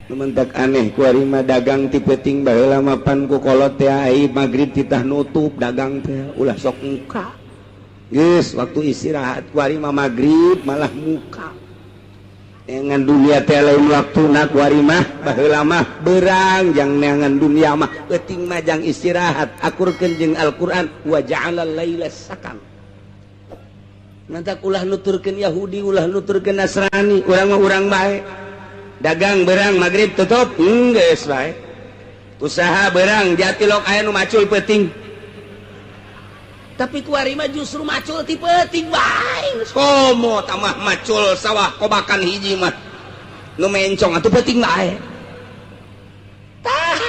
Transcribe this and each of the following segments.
mentak aneh kuarima dagang ti peuting baheula mapan ku kolot teh ai magrib titah nutup dagang teh ulah sok muka geus waktu istirahat kuarima magrib malah muka dengan dunia teh lain waktuna kuarima baheula mah berang jang neangan dunia mah peuting mah jang istirahat akurkeun jeung Al-Qur'an wa ja'alal laila sakan mantak ulah nuturkeun Yahudi ulah nuturkeun Nasrani urang mah urang bae dagang berang magrib tutup geus bae usaha berang jatilok aya nu macul peuting tapi kuari mah justru macul ti peuting bae komo tamah macul sawah kobakan hiji mah nu mencong atuh peuting bae tah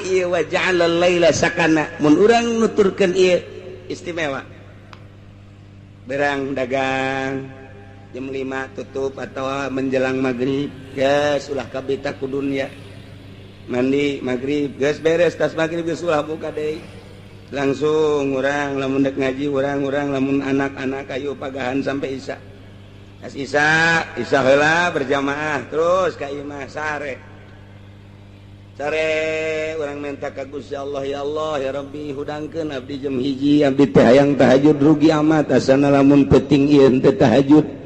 ieu wa ja'alal laila sakana mun urang nuturkeun ieu istimewa berang dagang jam 5 tutup atau menjelang maghrib gas ulah kabita ku dunya mandi maghrib gas beres tas maghrib geus ulah buka deui langsung urang lamun dek ngaji urang lamun anak-anak ayo pagahan sampai isya as isya heula berjamaah terus ka imah sare urang minta ka Gusti Allah ya Rabbi hudangkeun abdi jam hiji abdi teh hayang tahajud rugi amat asana lamun peuting ieu teh tahajud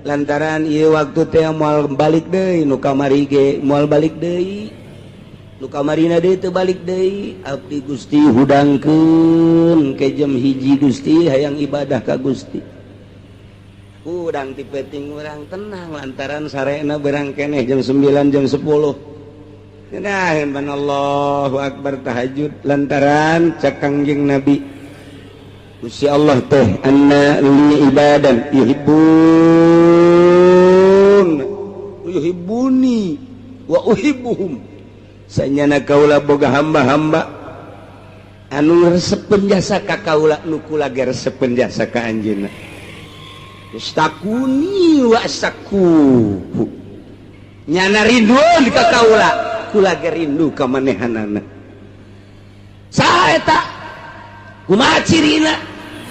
lantaran ieu waktu teh moal balik deui nu kamari ge moal balik deui nu kamarina deui teu balik deui abdi Gusti hudangkeun ke jam hiji Gusti hayang ibadah ka Gusti udang ti peuting urang tenang lantaran sarena berang keneh jam 9 jam 10 nah ban Allahu akbar tahajud lantaran cak Kangjeng Nabi Gusti Allah teh anna li ibadan yuhibbuni wa uhibbuhum sanyana kaula boga hamba-hamba anu resepkeun jasa ka kaula nu kula ge resepkeun jasa ka anjeunna istakuni wa asakuhu nyana rinduan ka kaula kula ge rindu ka manehanana saha eta kumaha cirina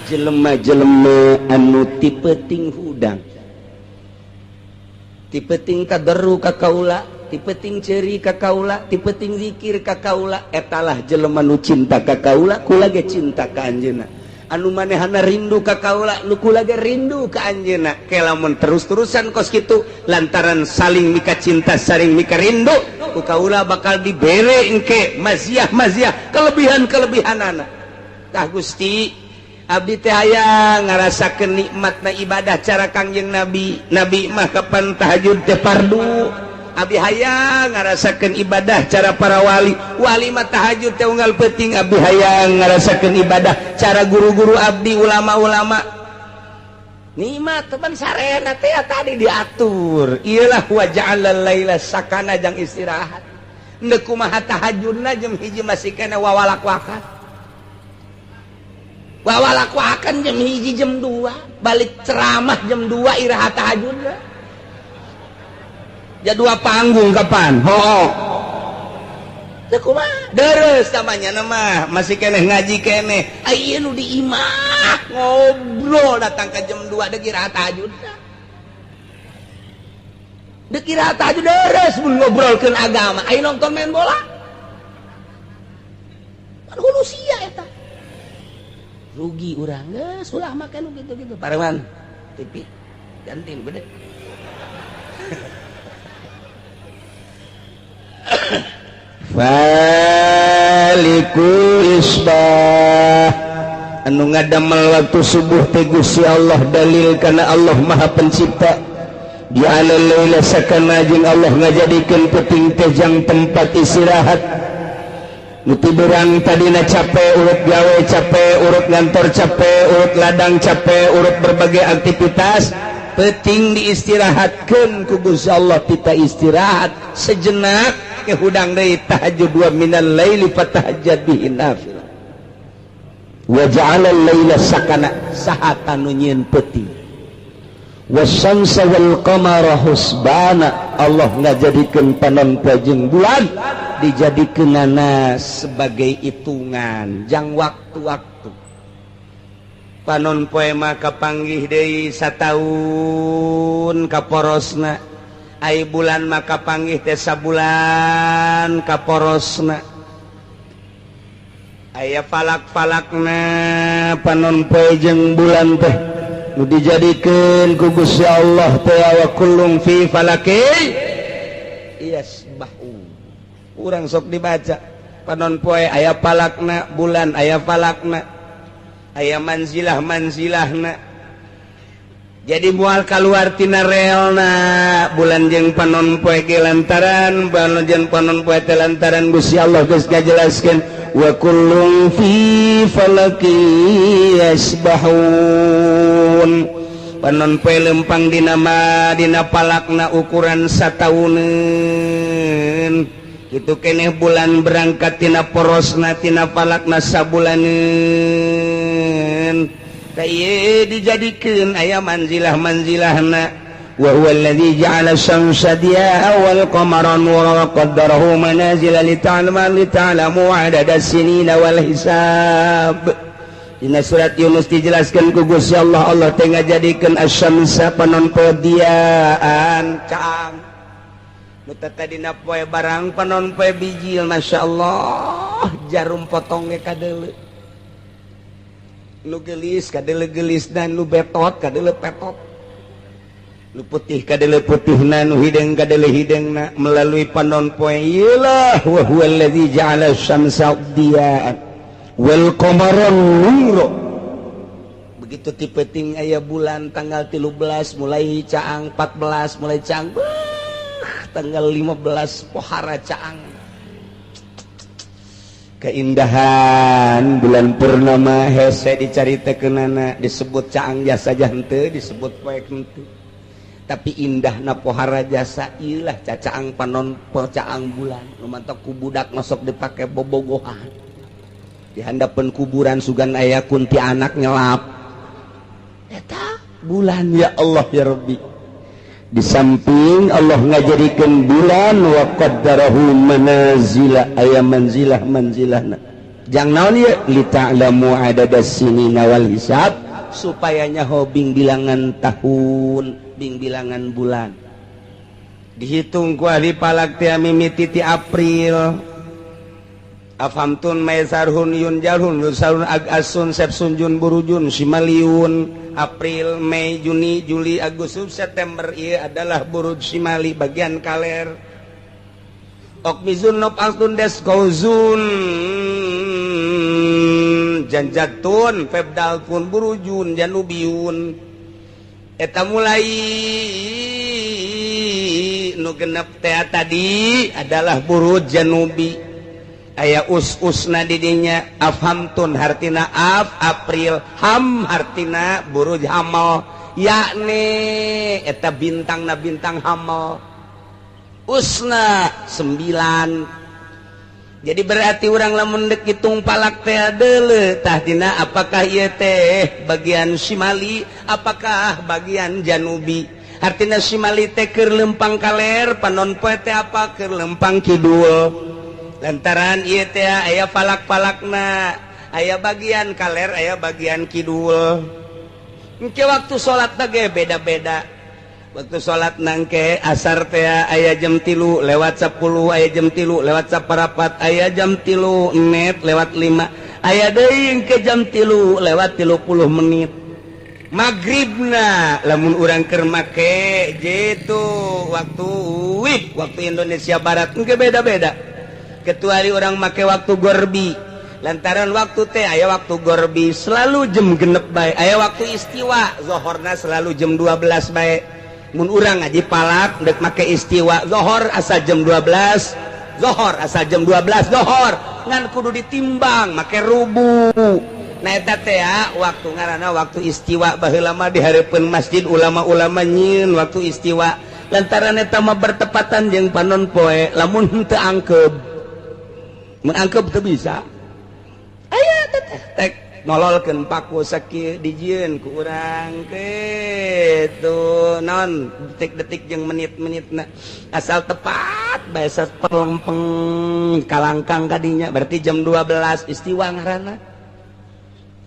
jelema-jelema anu ti peuting hudang ti peuting tadarru ka kaula ti peuting ceuri ka kaula ti peuting zikir ka kaula etalah jelema nu cinta ka kaula kula ge cinta ka anjeunna anu manehana rindu ka kaula nu kula ge rindu ka anjeunna ke lamun terus-terusan kos kitu lantaran saling mika cinta saling mika rindu ku kaula bakal dibere engke maziah-maziah kelebihan-kelebihanana tah Gusti abdi teh hayang ngarasakeun nikmatna ibadah cara Kangjeng Nabi mah kapan tahajud teh fardu abdi hayang ngarasakeun ibadah cara para wali mah tahajud teh unggal peuting abdi hayang ngarasakeun ibadah cara guru-guru abdi ulama-ulama nikmat teman sarena teh tadi diatur iyalah wa ja'alal laila sakana jang istirahat henteu kumaha tahajudna jam hiji masih kana wawalak-wakan wawalak-wakan jam hiji jam 2 balik ceramah jam 2 iraha tahajud jadwal panggung kapan teu kumaha deres tamanya nama masih keneh ngaji keneh aya nu di imah ngobrol datang ke jam 2 deuk iraha tahajud deuk iraha tahajud deres mun ngobrolkeun agama aya nonton main bola kan hulu sia eta rugi urang geus ulah make nu gitu-gitu parewan TV ganti gede falikul isbah anu ngadamel waktu subuh teh Gusti Allah dalil kana Allah Maha Pencipta dia laila sakana jeung Allah ngajadikeun peuting teh jang tempat istirahat nuti berang tadina capek urut gawe capek urut ngantor capek urut ladang capek urut berbagai aktivitas peuting diistirahatkeun ku Gusti Allah kita istirahat sejenak ke hudang deui tahajud wa minal laili fatahajjad bihi nafil wa ja'alal laila sakana sahata nu nyieun peuting wasyamsa wal qamara husbana Allah ngajadikeun panon poe jeung bulan dijadikeunana sebagai hitungan jang waktu-waktu panon poe mah kapanggih deui sataun kaporosna ai bulan maka panggih teh sabulan kaporosna aya falak-falakna panon poe jeung bulan teh nu dijadikeun ku Gusti Allah teh wa kullum fi falaki yasbahu urang sok dibaca panon poe aya falakna bulan aya falakna aya manzilah-manzilahna jadi mual kaluar tina reelna bulan jeung panon poe ge lantaran bulan jeung panon poe teh lantaran Gusti Allah geus ngajelaskeun wa kullum fi falaki yasbahun panon poe lempang dina palakna ukuran satauneun kitu keneh bulan berangkat tina porosna tina palakna sabulaneun tayeu dijadikeun aya manzilah-manzilahna wa huwa alladzi ja'ala asy-syamsa diya'an wal qamara nuran wa qaddarahu manazila lita'lamu 'adada as-sinina wal hisab. Dina surat Yunus dijelaskeun ku Gusti Allah Allah teh ngajadikeun asy-syamsa panon poe diya'an caang nu teh dina poe barang panon poe bijil masyaallah jarum potong ge kadeuleu nu gelis kadeuleu gelis dan nu betot kadeuleu petot nu putih kadeuleu putihna nu hideng kadeuleu hidengna melalui panon poe ieulah wa huwa allazi ja'ala asy-syamsa diya'an wal qamara nuran begitu ti peuting aya bulan tanggal 13 mulai caang 14 mulai caang tanggal 15 pohara caang keindahan bulan purnama hese dicaritakeunana disebut caang jasa henteu disebut poe henteu tapi indahna pohara jasa ieulah cacaang panon caang bulan nu mantok ku budak masuk dipake bobogohan di handapeun kuburan sugan aya kunti anak nyelap eta bulan ya Allah ya Rabbi di samping Allah ngajadikeun bulan wa qaddarahu manazila aya manzilah-manzilahna jang naon ieu lita'lamu adadas sinina wal hisab supaya nyaho bing bilangan tahun bing bilangan bulan dihitung ku ahli palak teh mimiti ti April afhamtun maisarhun yunjarhun yusarun agasun sepsunjun burujun simaliun April Mei Juni Juli Agustus September ieu adalah buruj simali bagian kaler okmizun nop astun des kauzun janjatun febdalpun burujun janubiyun eta mulai nu genep teh tadi adalah buruj janubi aya us-usna di dinya afhamtun hartina April ham hartina buruj hamal yakni eta bintangna bintang hamal usna 9 jadi berarti urang lamun deuk hitung palak teh deuleu tah dina apakah ieu teh bagian simali apakah bagian janubi artina simali teh keur lempang kaler panon poe teh apa keur lempang kidul lantaran ieu teh aya palak-palakna aya bagian kaler aya bagian kidul engke waktu salat teh ge beda-beda waktu salat nangke asar teh aya jam 3 lewat 10 aya jam 3 lewat 1/4 aya jam 3 net lewat 5 aya deui engke jam 3 lewat 30 menit magribna lamun urang keur make jitu waktu Indonesia Barat engke beda-beda kecuali orang make waktu gorbi lantaran waktu teh aya waktu gorbi selalu jam genep bae aya waktu istiwa zohorna selalu jam 12 bae mun urang ngaji palak dek make istiwa zohor asa jam 12 zohor asa jam 12 zohor ngan kudu ditimbang make rubu nah eta teh waktu ngaranna waktu istiwa baheula mah di hareupeun masjid ulama-ulama nyieun waktu istiwa lantaran eta mah bertepatan jeung panon poe lamun henteu angkeb mengangkep teu bisa aya tek nololkeun paku sakieu dijieun ku urang kitu naon detik-detik jeung menit-menitna asal tepat bae perlempeng kalangkang kadinya berarti jam 12 istiwa ngaranna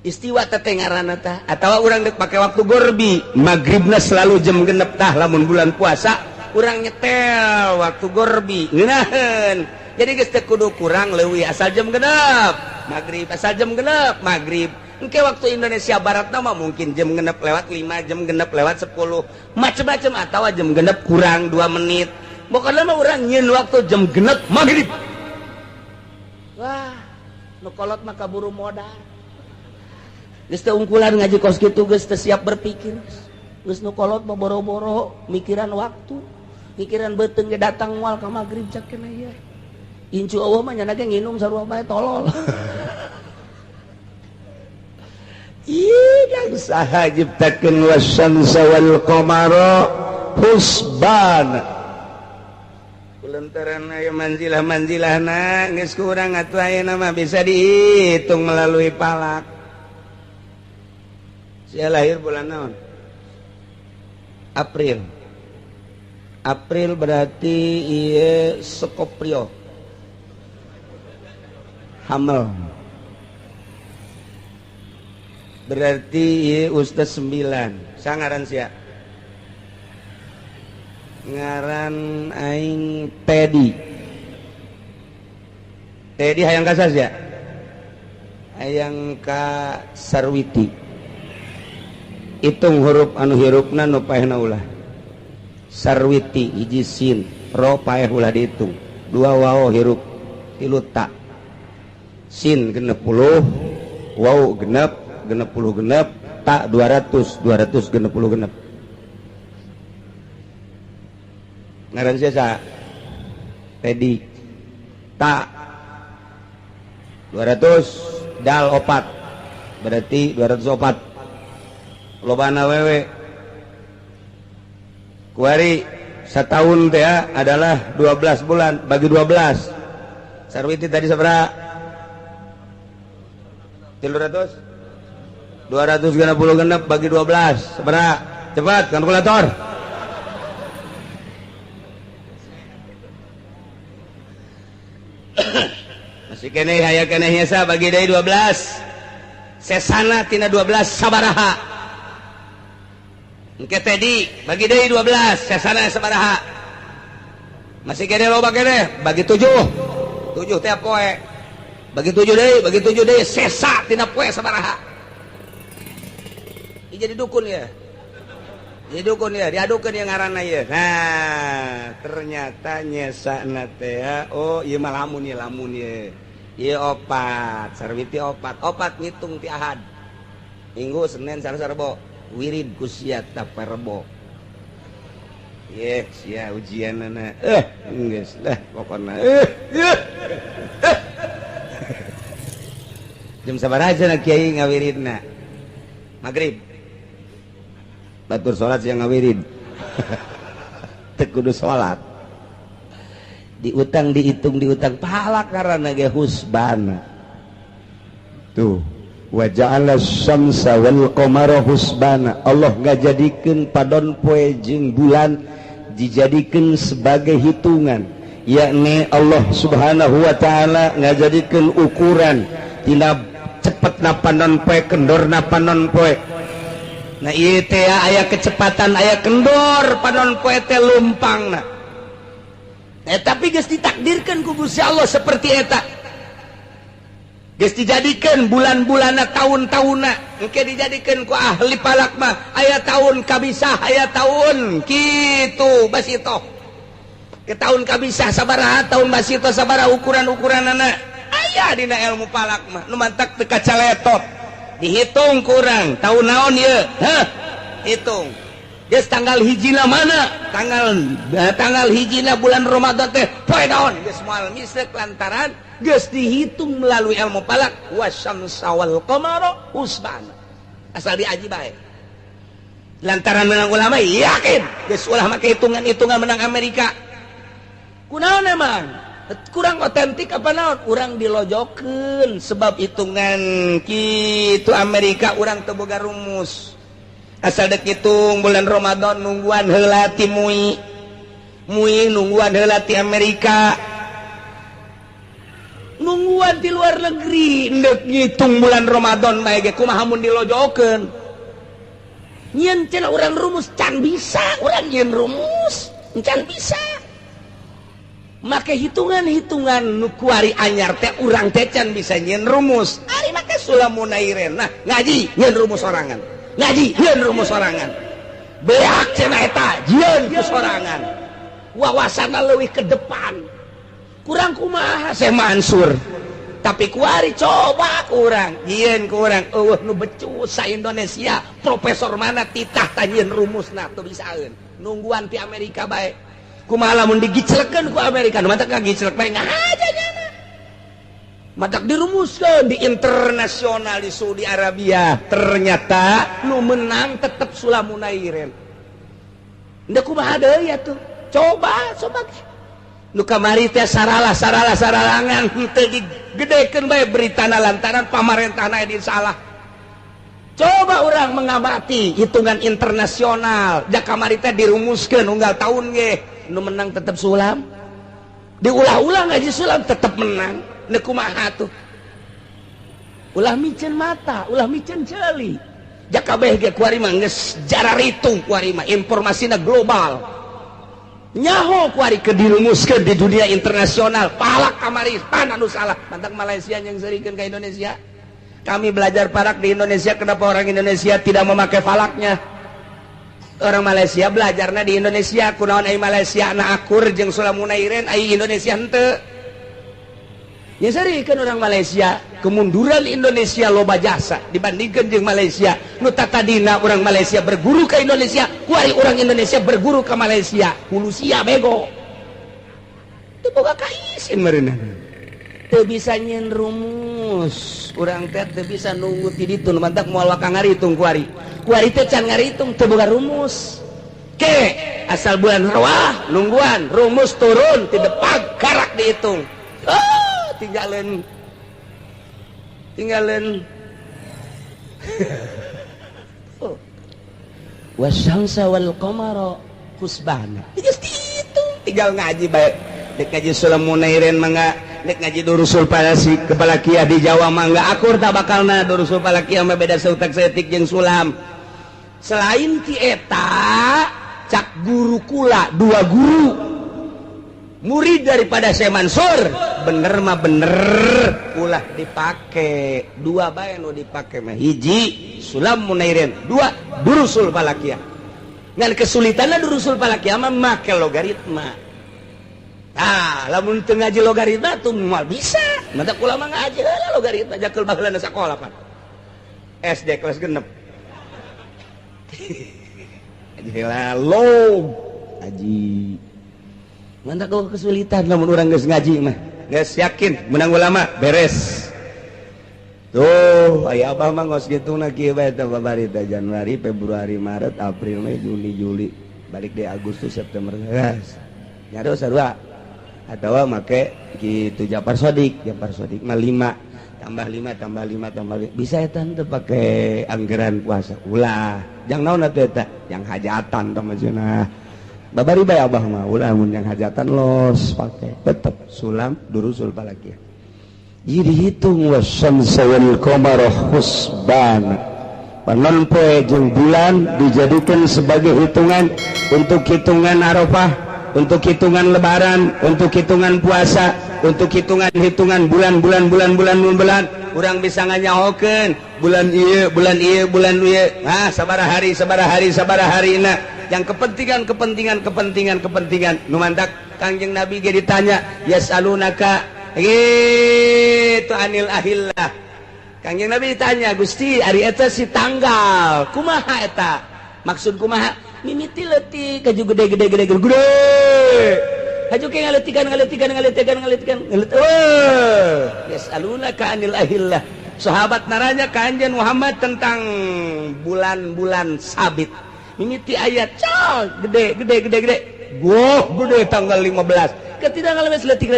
istiwa teh ngaranna tah atawa urang deuk pake waktu gorbi magribna selalu jam genep tah lamun bulan puasa kurang nyetel waktu gorbi ngeunaheun jadi geus teu kudu kurang leuwih asal jam genep magrib asal jam genep magrib engke waktu Indonesia Barat mah mungkin jam genep lewat 5 jam genep lewat 10 macem-macem atawa jam genep kurang 2 menit pokokna mah urang nyieun waktu jam genep magrib wah nu kolot mah kaburu modal geus teu ungkulan ngaji kos kitu geus teu siap berpikir geus nu kolot mah boro-boro mikiran waktu mikiran beuteung ge datang moal ka magrib cak keneh ya incu eueuh mah nya ge nginum sarua bae tolol Ih, saha ciptakeun wasyamsa wal qamara husbana kulantaran aya manzilah-manzilahna geus kurang atuh ayeuna mah bisa dihitung melalui palak sia lahir bulan naon April berarti ieu Skoprio hamil berarti ieu Ustaz 9 sangaran sia ngaran aing Teddy hayang ka sia hayang ka Sarwiti hitung huruf anu hirupna nu paehna ulah Sarwiti hiji sin ro paeh ulah dihitung 2 waw hirup 3 ta sin genep 10 waw genep 10 genep ta 200 genep 10 genep ngaran sia Teddy ta 200 dal 4 berarti 204 lobana wewe kuari setahun teh adalah 12 bulan bagi 12 Sarwiti tadi sabaraha 300 260 genep bagi 12 sabaraha cepat kalkulator masih keneh aya keneh nya bagi deui 12 sesana tina 12 sabaraha engke Tedi bagi deui 12 sesana sabaraha masih keneh loba keneh bagi 7 tiap poe bagi 7 deui sesa tina poe sabaraha jadi dukun ya diadukeun yang ngaranna ieu nah ternyata nyesana teh oh ieu mah lamun ieu opat Sarwiti opat ngitung ti Ahad Minggu Senin Salasa Rebo wirid ku sia tape Rebo sia ujianana geus lah pokona jam sabaraha cenah kiai ngawiridna magrib batur salat siang ngawirid teu kudu salat diutang pahala karena ge husbana tuh wa ja'ala syamsa wal qamara husbana Allah ngajadikeun padon poe jeung bulan dijadikeun sebagai hitungan yakni Allah subhanahu wa ta'ala ngajadikeun ukuran tina cepetna panon poe kendorna panon poe nah ieu teh aya kecepatan aya kendor panon poe teh lumpangna tapi geus ditakdirkeun ku Gusti Allah seperti eta geus dijadikeun bulan-bulanna tahun-tahunna engke dijadikeun ku ahli palak mah aya tahun kabisah aya tahun kitu basito ke tahun kabisah sabaraha tahun basito sabaraha ukuran-ukuranana aya dina ilmu palak mah nu mantak teu kacaletot dihitung kurang tahun naon ieu hitung geus tanggal hijina mana tanggal hijina bulan Ramadan teh poe naon geus moal misek lantaran geus dihitung melalui ilmu falak wasyamsa wal qamara husbana asal diaji bae lantaran menang ulama yakin geus ulah make hitungan menang Amerika kunaon emang kurang otentik apa naon urang dilojokeun sebab hitungan kitu Amerika urang teu boga rumus asal dek hitung bulan Ramadan nungguan heula ti mui nungguan heula ti Amerika nungguan di luar negeri ndek ngitung bulan Ramadan bae ge kumaha mun dilojokeun nyeun cenah urang rumus can bisa urang nyeun rumus encan bisa make hitungan-hitungan nu kuari anyar teh urang teh can bisa nyeun rumus ari make Sulamunairen nah ngaji nyeun rumus sorangan ngaji nyeun rumus sorangan beak cenah eta jieun ku sorangan wawasanna leuwih ke depan kurang kumaha Syekh Mansur tapi kuari coba kurang jieun kurang eueuh nu becus sa Indonesia profesor mana titah tanyieun rumusna teu bisaeun nungguan ti Amerika bae kumaha lamun digiclekeun ku Amerika nu mantap ngagiclek bae ngahajanya matak dirumuskeun di internasional di Saudi Arabia ternyata nu menang tetep Sulamunairen nda kumaha deui atuh coba nu kamari teh saralangan teu digedekeun bae beritana lantaran pamarentahna di salah coba orang mengamati hitungan internasional jak kamari teh dirumuskeun unggal tahun ge nu menang tetep Sulam diulah-ulah ngaji Sulam tetep menang nu kumaha tuh ulah micen mata ulah micen ceuli jak kabeh ge kuari mah geus jararitung kuari mah informasina global nyaho kuari ke dirumuskeun di dunia internasional palak kamari pan anu salah mantap Malaysia yang serikeun ke Indonesia kami belajar palak di Indonesia kenapa orang Indonesia tidak memakai falaknya orang Malaysia belajarna di Indonesia kunaon ai Malaysia na akur jeung Sulamunairen ai Indonesia henteu nya sarikeun orang Malaysia kemunduran Indonesia loba jasa dibandingkan jeung Malaysia nu tatadina orang Malaysia berguru ke Indonesia kuari orang Indonesia berguru ke Malaysia hulusia bego teu boga kaisin meureunna teu bisa nyeun rumus urang teh teu bisa nunggu ti ditu nu mantap moal ka ngaritung kuari teh can ngaritung teu boga rumus ke asal bulan Rawah nungguan rumus turun ti depan karak dihitung tinggalin oh. Wasyamsa wal qamara husbana geus ditu tinggal ngaji bae dek ngaji Sulamunairen mangga dek ngaji Durusul Falakiyah di Jawa mangga akur tak bakalna Durusul Falakiyah mah beda seutak saeutik jeung Sulam selain ti eta cak guru kula dua guru murid daripada Syekh Mansur bener mah bener ulah dipake dua bae nu dipake mah hiji Sulamunairen dua Durusul Falakiyah ngan kesulitanna Durusul Falakiyah mah make logaritma lamun teu ngaji logaritma tuh moal bisa mantap ulama ngaji heula logaritma jakeul baheulana sakola pan SD kelas 6 ngaji heula log ngaji mantap kau kesulitan lamun urang geus ngaji mah geus yakin menang ulama beres tuh aya abah mah ngos kituna kieu bae teh babarita Januari Februari Maret April Mei Juni Juli balik di Agustus September gas nyado sarua atawa make kitu Japar Sodik mah 5 tambah 5 bisa eta teu pake anggaran puasa ulah jang naon atuh eta yang hajatan teh maksudna babari bae abah mah ulah mun yang hajatan los pake tetep Sulam Durusul Falakiyah jadi dihitung wasyamsa wal qamara husbana panon poe jeung bulan dijadikan sebagai hitungan untuk hitungan Arafah untuk hitungan lebaran untuk hitungan puasa untuk hitungan bulan urang bisa nganyahokeun bulan ieu sabaraha harina yang kepentingan nu mantak Kangjeng Nabi ge ditanya yasalunaka itu anil ahillah Kangjeng Nabi ditanya Gusti ari eta si tanggal kumaha eta maksud kumaha mimiti leutik kaju gede haju ke ngaletikan yasalunaka anil ahillah sahabat naranya Kanjeng Muhammad tentang bulan-bulan sabit mimiti ayat gede gede tanggal 15 ketika ngalemes letik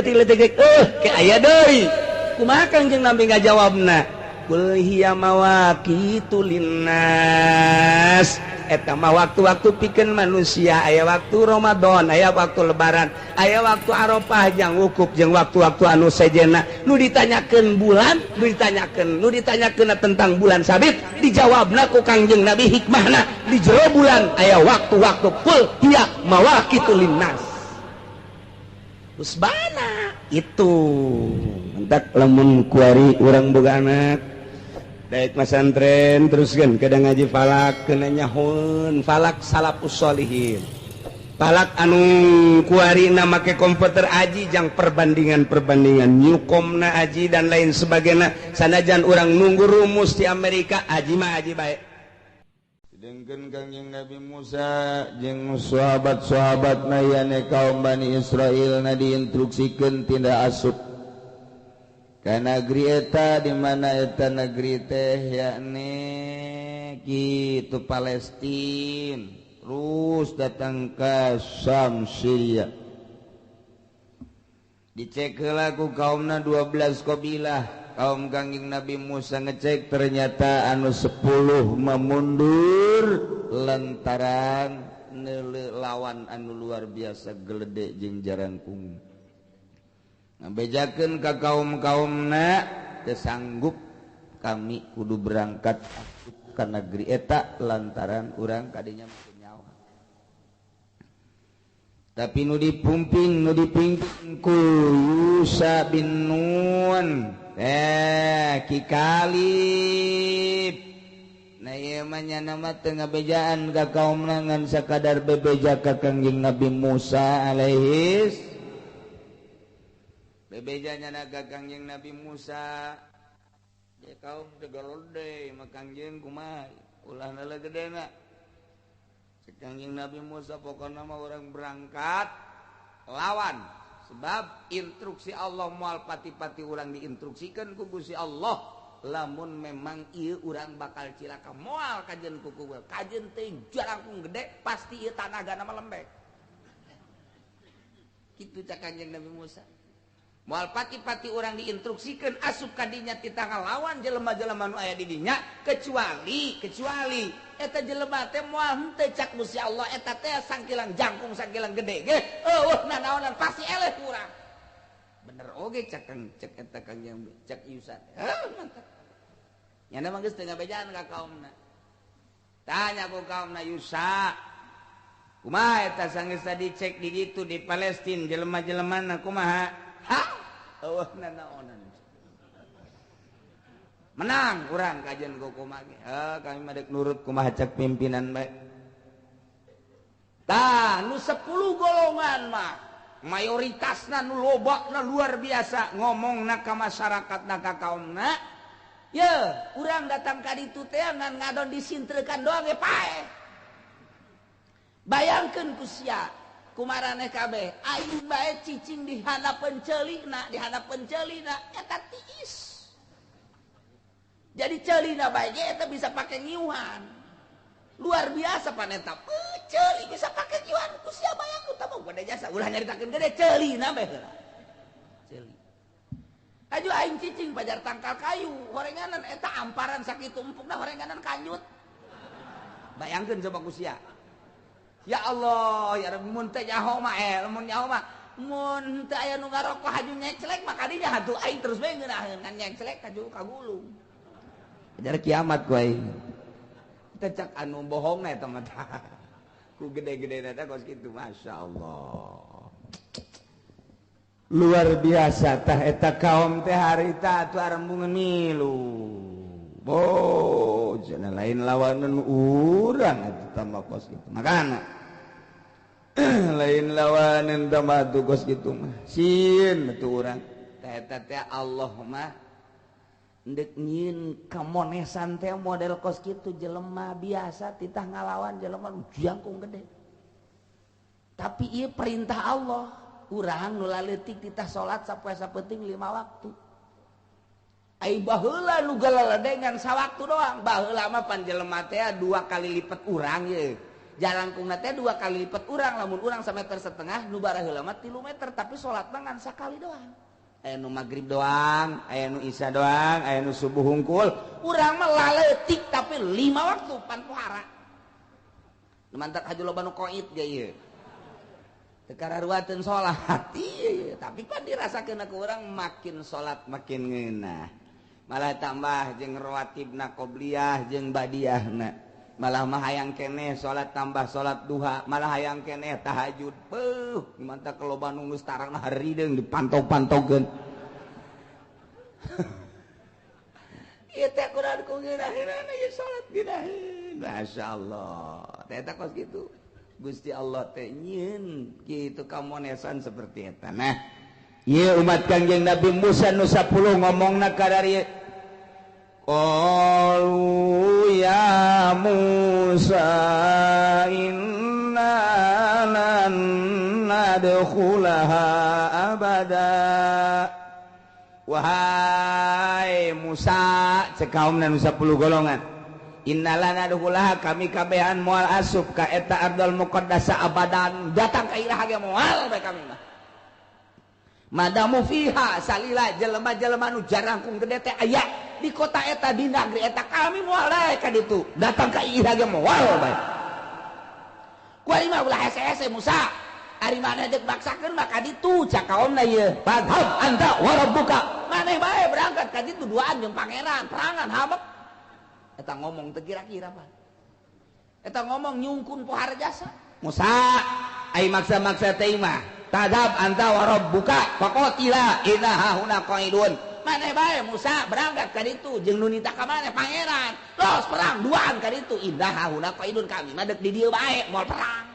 ke ayat deui kumaha Kanjeng Nabi ngajawabna kul hiya mawaqitu linnas eta mah waktu-waktu pikeun manusia aya waktu Ramadan aya waktu lebaran aya waktu Arafah jang wukuf jeung waktu-waktu anu sejenna nu ditanyakeun bulan nu ditanyakeun tentang bulan sabit dijawabna ku Kangjeng Nabi hikmahna di jero bulan aya waktu-waktu kul hiya mawaqitul linnas usbana itu mentak lamun kuari urang boga anak daek masantren teruskeun kada ngaji falak kena nyahun falak salafus sholihin falak anu kuarina make komputer aji jang perbandingan nyukomna aji dan lain sebagainya sanajan urang nunggu rumus di Amerika aji mah aji bae sedengkeun Kangjeng Nabi Musa jeung sahabat-sahabatna yane kaum Bani Israil na diinstruksikeun tindak asup ka negeri eta di mana eta negeri teh yakni kitu Palestina terus datang ke Syam Syria dicek heula ku kaumna 12 qabilah kaum Kangjeng Nabi Musa ngecek ternyata anu 10 memundur lantaran lawan anu luar biasa geledek jeung jarangkung ngabejakeun ka kaum-kaumna teu sanggup kami kudu berangkat ka negeri eta lantaran urang kadinya meureun nyawa tapi nu dipumping ku Yusa bin Nun Ki Kalib nah ieu mah nyana mah teu ngabejaan ka kaumna ngan sakadar bebeja ka Kangjeng Nabi Musa alaihis bebejanya naga Kangjeng Nabi Musa ya kaum tegalode mah Kangjeng kumaha ulahna le gedena Kangjeng Nabi Musa pokokna mah urang berangkat lawan sebab instruksi Allah moal pati-pati urang diinstruksikeun ku Gusti Allah lamun memang ieu urang bakal cilaka moal kajen ku kajen teh jarangkung gede pasti ieu tanagana mah lembek kitu cak Kangjeng Nabi Musa moal pati-pati orang diinstruksikan asup kadinya kita ngalawan jelema-jelema nu aya di dinya kecuali eta jelema teh moal henteu cak Gusti Allah eta teh sangkilang jangkung sangkilang gede ge nanaonan pasti eleh kurang bener oge cak eta Kangjeng cak Yusa mantap nyana mah geus teu ngabejaan ka kaumna tanya ku kaumna Yusa kumaha eta sanggeus dicek di ditu di Palestina jelema-jelemana kumaha menang urang kajian kumaha kami madek nurut kumaha cak pimpinan bae tah nu 10 golongan mah mayoritasna nu lobakna luar biasa ngomongna ka masyarakatna ka kaumna ye urang datang ka ditu teh ngan ngadon disintrekan doang ge pae bayangkeun ku sia kumaraneh kabeh aing bae cicing di hadapan ceulina eta tiis jadi ceulina bae ge eta bisa pake ngiuhan luar biasa paneta ceuli bisa pake ngiuhan ku sia bayangkeun tah mah gede jasa ulah nyaritakeun gede ceulina bae heula ceuli aju aing cicing pajar tangkal kayu horenganan eta amparan sakitu empukna horenganan kanjut bayangkeun coba ku sia ya Allah ya Rabbi mun teh nyaho mah mun nyaho mah mun teu aya nu ngarokok haju nyecelek mah kadinya hatu aing terus bae ngeunaheun ngan nyecelek kaju kagulung ajar kiamat ku aing teh cak anu bohongna eta mah ku gede-gedena teh kos kitu masyaallah luar biasa tah eta kaum teh harita atuh arembungeun milu cenah lain lawanan urang atuh tambah kos kitu makana lain lawanan tambah atuh kos kitu mah sin atuh urang eta teh Allah mah ndek nyieun kamonesan teh model kos kitu jelema biasa titah ngalawan jelema jangkung gede tapi ieu perintah Allah urang nu laleutik titah salat sapoe sapenting 5 waktu ai baheula nu galaledengan sawaktu doang baheula mah pan jelema teh 2 kali lipat urang ye jalangkungna teh 2 kali lipat urang lamun urang 1,5 meter nu baraheula mah 3 meter tapi salatna ngan sakali doang aya nu magrib doang aya nu isya doang aya nu subuh hungkul urang mah laleutik tapi 5 waktu pan pohara mantap haju loba nu qaid ge ieu teu kararuateun salat ieu tapi kan dirasakeun ku urang makin salat makin ngeunah malah tambah jeung rawatibna qobliyah jeung badiahna malah mah hayang keneh salat tambah salat duha malah hayang keneh tahajud beuh mantap keloba nu geus tarangna harideung dipantau-pantaukeun ieu teh Quran ku ngeunah-ngeunahna ieu salat geunaheun masyaallah eta kos kitu Gusti Allah teh nyieun kitu kamonesan seperti eta nah ieu umat Kangjeng Nabi Musa nu 10 ngomongna kadari qalu ya Musa inna lan nadkhulaha abada wahai Musa cek kaumna nu 10 golongan innalana nadkhulaha kami kabehan moal asup ka eta ardal muqaddasa abadan datang ka ilaha ge moal bae kami mah madamu fiha salila jelema-jelema nu jarangkung gede teh aya di kota eta di negeri eta kami moal ka ditu datang ka ilaha ge moal bae ku mah ulah hese-hese Musa ari mana deuk maksakeun mah ka ditu cak kaumna ieu fadhab anta wa rabbuka maneh bae berangkat ka ditu duaan jeung pangeran perangan habek eta ngomong teu kira-kira Pak eta ngomong nyungkun pohara jasa Musa ai maksa-maksa teh mah tadab anta wa rabbuka faqatila inna hauna qaidun maneh bae Musa berangkat ka ditu jeung nu nita ka maneh pangeran los perang duaan ka ditu inna hauna qaidun kami mah deuk di dieu bae moal perang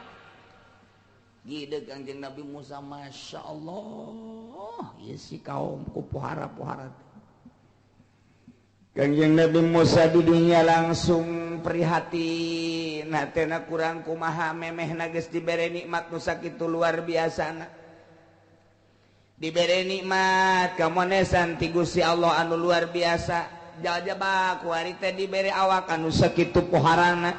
gideug Kangjeng Nabi Musa masyaallah ieu si kaum ku pohara-pohara Kangjeng Nabi Musa di dunia langsung prihatin hatena kurang kumaha memehna geus dibere nikmat nu sakitu luar biasana dibere nikmat kamonesan ti Gusti Allah anu luar biasa jajaba ku ari teh dibere awak anu sakitu poharana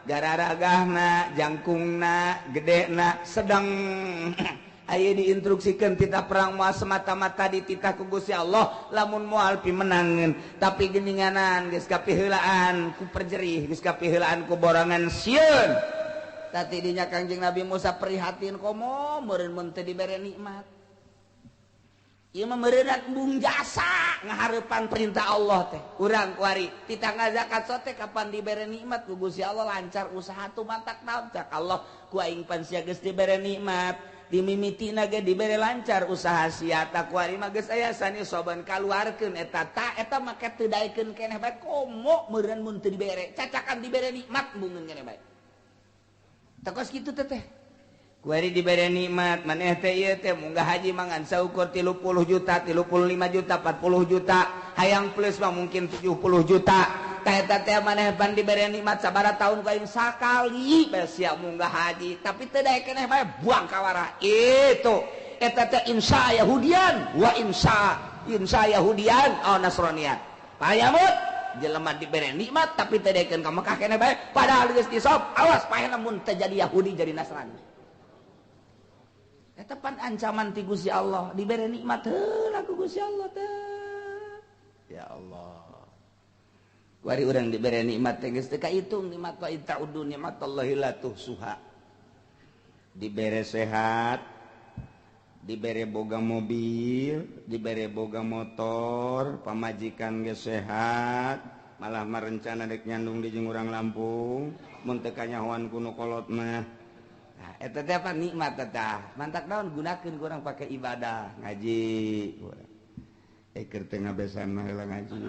gararagahna jangkungna gedena sedang aya diinstruksikeun titah perang moal semata-mata dititah ku Gusti Allah lamun moal pimenangeun tapi geuninganan geus kapiheulaan ku perjerih geus kapiheulaan ku borangan sieun tati dinya Kangjeng Nabi Musa prihatin komo meureun mun teu dibere nikmat ieu mah meureunna embung jasa ngahareupan perintah Allah teh urang kuari titah ngazakat sote kapan dibere nikmat ku Gusti Allah lancar usaha tu mantak naon cak Allah ku aing pan sia geus dibere nikmat dimimitina ge dibere lancar usaha sia ta kuari mah geus aya sani soban kaluarkeun eta ta eta make teu daekeun keneh bae komo meureun mun teu dibere cacakan dibere nikmat embungeun keneh bae takos kitu teh kuari dibere nikmat maneh teh ieu teh munggah haji mangan saukur 30 juta 35 juta 40 juta hayang plus mah mungkin 70 juta eta teh maneh pan dibere nikmat sabaraha taun ku aing sakali bae sia munggah haji tapi teu daek keneh bae buang ka warah itu eta teh insya Yahudian wa insya Yahudian au Nasranian payamut jelema dibere nikmat tapi teu daekeun ka Mekah keneh bae padahal geus disop awas paehna mun teu jadi Yahudi jadi Nasrani eta pan ancaman ti Gusti Allah dibere nikmat heula ku Gusti Allah teh ya Allah wari urang dibere nikmat teh geus teu kahitung nikmat wa ta'uddu nikmatallahi la tuhsuha dibere sehat dibere boga mobil dibere boga motor pamajikan geus sehat malah marencana dek nyandung di jeung urang Lampung mun teu kanyahoan kuno kolot mah nah, eta teh apa nikmat tah mantak naon gunakeun ku urang pake ibadah ngaji keur teu ngabesan mah heula ngaji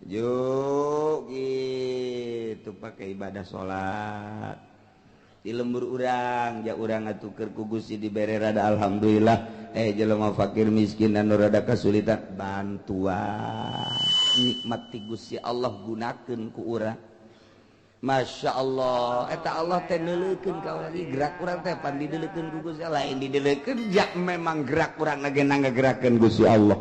juk gitu pakai ibadah salat di lembur urang ja urang atukeun ku Gusti dibere rada alhamdulillah jelema fakir miskin anu rada kasulitan bantuan nikmat ti Gusti Allah gunakeun ku urang Masya Allah eta Allah teh neuleukeun ka urang gerak urang teh pan dideuleukeun ku Gusti Allah lain dideuleukeun jak memang gerak urang ngagena ngagerakeun Gusti Allah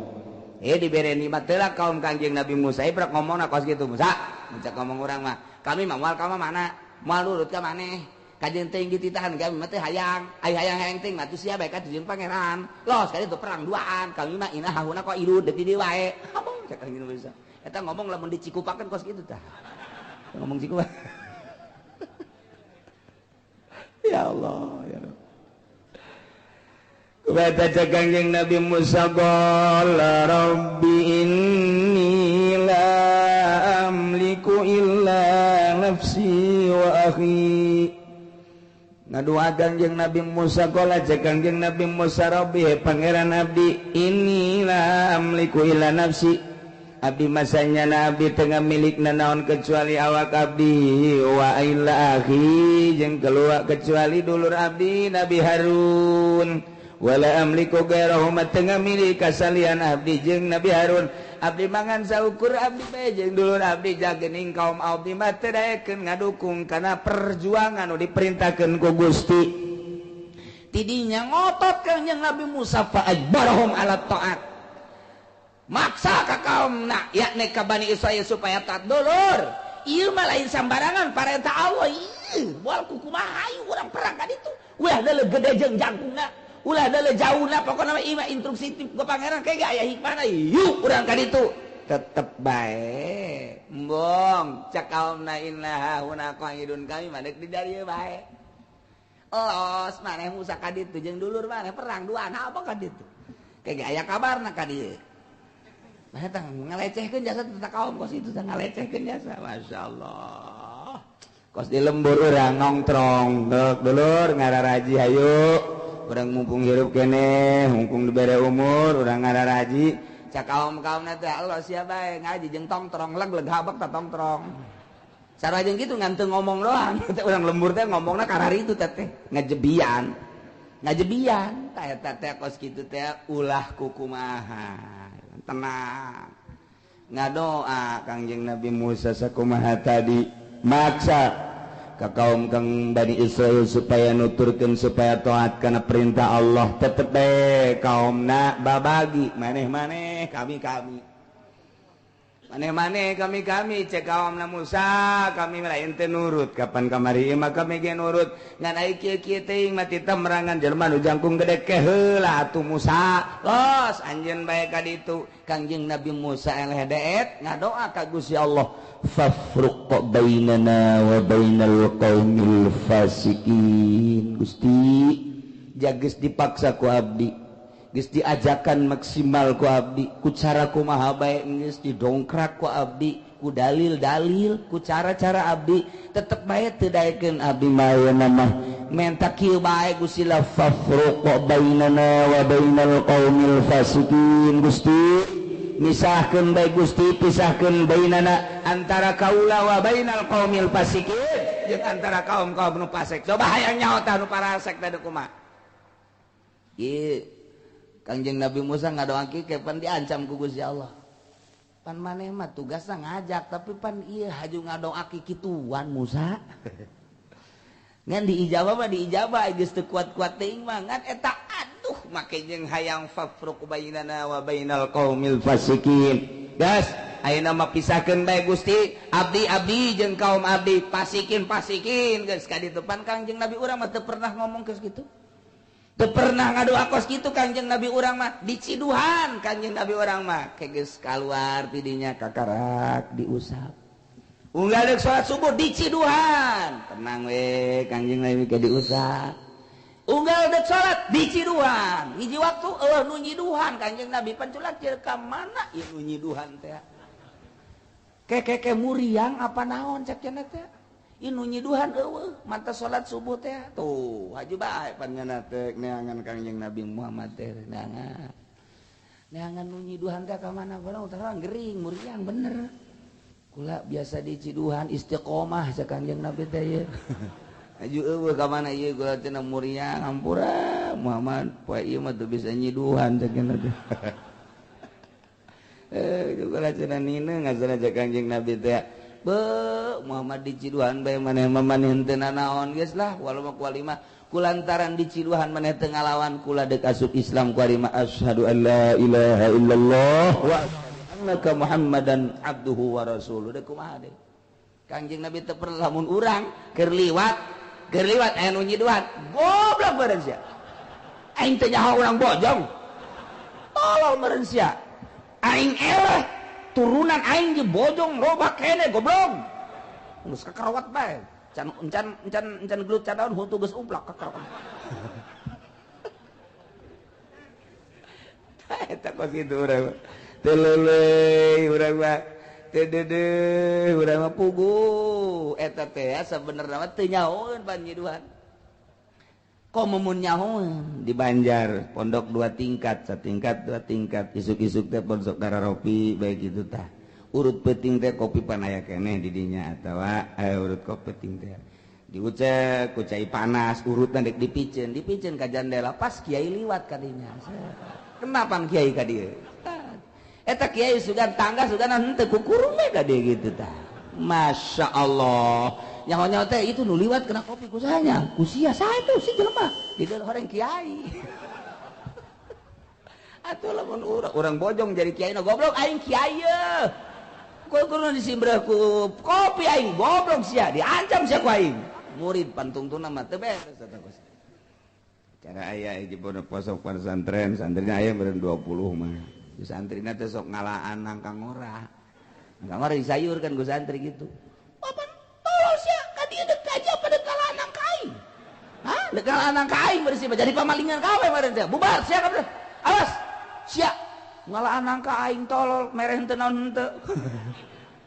dibere nikmat teh kaum Kangjeng Nabi Musa ibrak ngomongna kos kitu Musa cak ngomong urang mah kami mah moal ka mana moal nurut ka maneh kajian teh dititahan kami mah teh hayang hayang teh mah tu sia bae ka jeung pangeran los kali itu perang duaan kami mah inah hauna kok ilu deuk di dieu wae cak Kangjeng Nabi Musa Eta ngomong lamun dicikupakeun kos kitu tah. Ngomong cikupak. Ya Allah, ya Allah. Baca Kangjeng Nabi Musa qala rabbi inni la amliku illa nafsi wa akhi. Ngaduakeun jeung Nabi Musa qala Kangjeng Nabi Musa rabbi pangeran abdi inni la amliku illa nafsi. Abdi masanya Nabi tengah milik naon kecuali awak abdi wa illa akhi jeung keluar kecuali dulur abdi Nabi Harun. Wala amliku gairahu tengah milik kasalian abdi jeung Nabi Harun. Abdi mangan saukur abdi bae jeung dulur abdi jagening kaum abdi mah teu daekeun ngadukung kana perjuangan nu diperintahkeun ku Gusti. Tidinya ngotot Kangjeng Nabi Musa fa ajbarahum ala taat. Maksa ka kaumna yakni ka Bani Israil supaya taat dulur. Ieu mah lain sambarangan parentah Allah. Ieu moal kumaha hayu urang perang ka ditu. Wah da gede jeung jangkungna. Ulah ada jauhna pokoknya ima instruksi ke pangeran kayak gak aya hikmahna yuk urang ka ditu tetep bae embong cak kaumna inna hauna qaidun kami madek di dieu bae los maneh Musa ka ditu jeung dulur maneh perang duaan apa ka ditu kayak gak aya kabarna ka dieu mah eta ngalecehkeun jasa teh kaum kos itu teh ngalecehkeun jasa masyaallah kos di lembur urang nongtrong dulur ngararaji hayu urang mumpung hirup kene mumpung dibere umur urang ngararaji cak kaum-kaumna teh Allah sia bae ngaji jeung tongtrong leg habak ta tongtrong sarua jeung kitu ngan teu ngomong doang teh urang lembur teh ngomongna karari itu teh ngajebian ta eta teh kos kitu teh ulah kukumaha tenang ngadoa Kangjeng Nabi Musa sakumaha tadi maksa ka kaum kang Bani Israil supaya nuturkeun supaya taat kana perintah Allah tetep bae kaumna babagi maneh-maneh kami maneh-maneh kami cek kaumna Musa kami lain teh nurut kapan kamari mah kami ge nurut ngan ai kieu-kieu teuing mah tita merangan jelema nu jangkung gede ke heula atuh Musa los anjeun bae ka ditu Kangjeng Nabi Musa eleh deet ngadoa ka Gusti Allah fafruq bainana wa bainal qaumil fasikin Gusti jageus dipaksa ku abdi geus diajakan maksimal ku abdi ku cara kumaha bae geus didongkrak ku abdi ku dalil-dalil ku cara-cara abdi tetep bae teu daekeun abdi mayeuna mah menta kieu bae Gusti la fafruq bainana wa bainal qaumil fasikin Gusti misahkeun bae Gusti pisahkeun bainana antara kaula wa bainal qaumil fasikin jeung antara kaum-kaum nu fasik coba hayang nyaho tah nu parasek teh kumaha ieu Kangjeng Nabi Musa ngadoakeun kepan diancam ku Gusti Allah pan maneh mah tugasna ngajak tapi pan ieu haju ngadoakeun kituan Musa ngan diijabah mah diijabah geus teu kuat-kuat teuing mah ngan eta aduh make jeung hayang fafruq bainana wa bainal qaumil fasikin gas ayeuna mah pisahkeun bae Gusti abdi jeung kaum abdi fasikin geus ka ditu pan Kangjeng Nabi urang mah teu pernah ngomong geus kitu teu pernah ngadoa kos kitu Kangjeng Nabi urang mah diciduhan Kangjeng Nabi urang mah geus kaluar ti dinya kakarak diusap unggal deuk salat subuh diciduhan tenang we Kangjeng Nabi ke diusap unggal deuk salat diciduhan hiji waktu nu nyiduhan Kangjeng Nabi panculak jeung ka mana ieu nu nyiduhan teh ke muriang apa naon cek cenah teh ieu nu nyiduhan eueuh manta salat subuh teh tuh haju bae panjenengan teh neangan Kangjeng Nabi Muhammad teh neangan nu nyiduhan teh ka mana barang terang gering muriang bener kula biasa diciduhan istiqomah cek Kangjeng Nabi teh ieu aju eueuh ka mana ieu kula teh muriang hampura Muhammad poe ieu mah teu bisa nyiduhan cek cenah teh juga cenah nina ngasana cek Kangjeng Nabi teh be Muhammad diciduhan bae maneh maneh henteu naon geus lah walau mah kualima kulantaran diciduhan maneh teu ngalawan kula deuk asup Islam kualima asyhadu an la ilaha illallah wa annaka Muhammadan abduhu wa rasuluh deuk kumaha deui Kangjeng Nabi teu pernah lamun urang keur liwat aya nu nyiduhan goblok beureun sia aing teh nyaho urang bojong tolol meureun sia aing eleh turunan aing di bojong loba kene goblok geus kakarawat bae encan gelut cadaon hutu geus uplak kakarawat eta kos kitu urang teu leuleuy urang mah teu deudeuh urang mah pugu eta teh sabenerna mah teu nyahoeun panyiduhan komumun nyahoeun di Banjar pondok 2 tingkat satingkat 2 tingkat isuk-isuk teh pondok Dararopi bae kitu tah urut peuting teh kopi pan aya keneh di dinya atawa urut kopi peuting teh diucek ku cai panas urutna dek dipikeun ka jandela pas kiai liwat ka dinya kenapa kiai ka dieu eta kiai sugan tangga sugan henteu kukurung we ka dieu gitu tah Masya Allah nyaho-nyaho teh itu nu liwat kena kopi ku sanya ku sia saha itu si jelema di dalam horeng kiai atuh lamun urang bojong jadi kiai na goblok aing kiai ye kudu disimbreh ku kopi aing goblok sia diancam sia ku aing murid pantungtuna mah teu beres eta kos cara aya hiji posok pesantren santrina aya meureun 20 mah di santrina teh sok ngalaan nangkang ora disayurkan ku santri gitu papan tolol sia ka dieu deuk aja pada kalaan nangka aing hah deuk kalaan nangka aing bersih jadi pamalingan kawe meureun teh bubar sia ka awas sia ngalaan nangka aing tolol mereh henteu naon henteu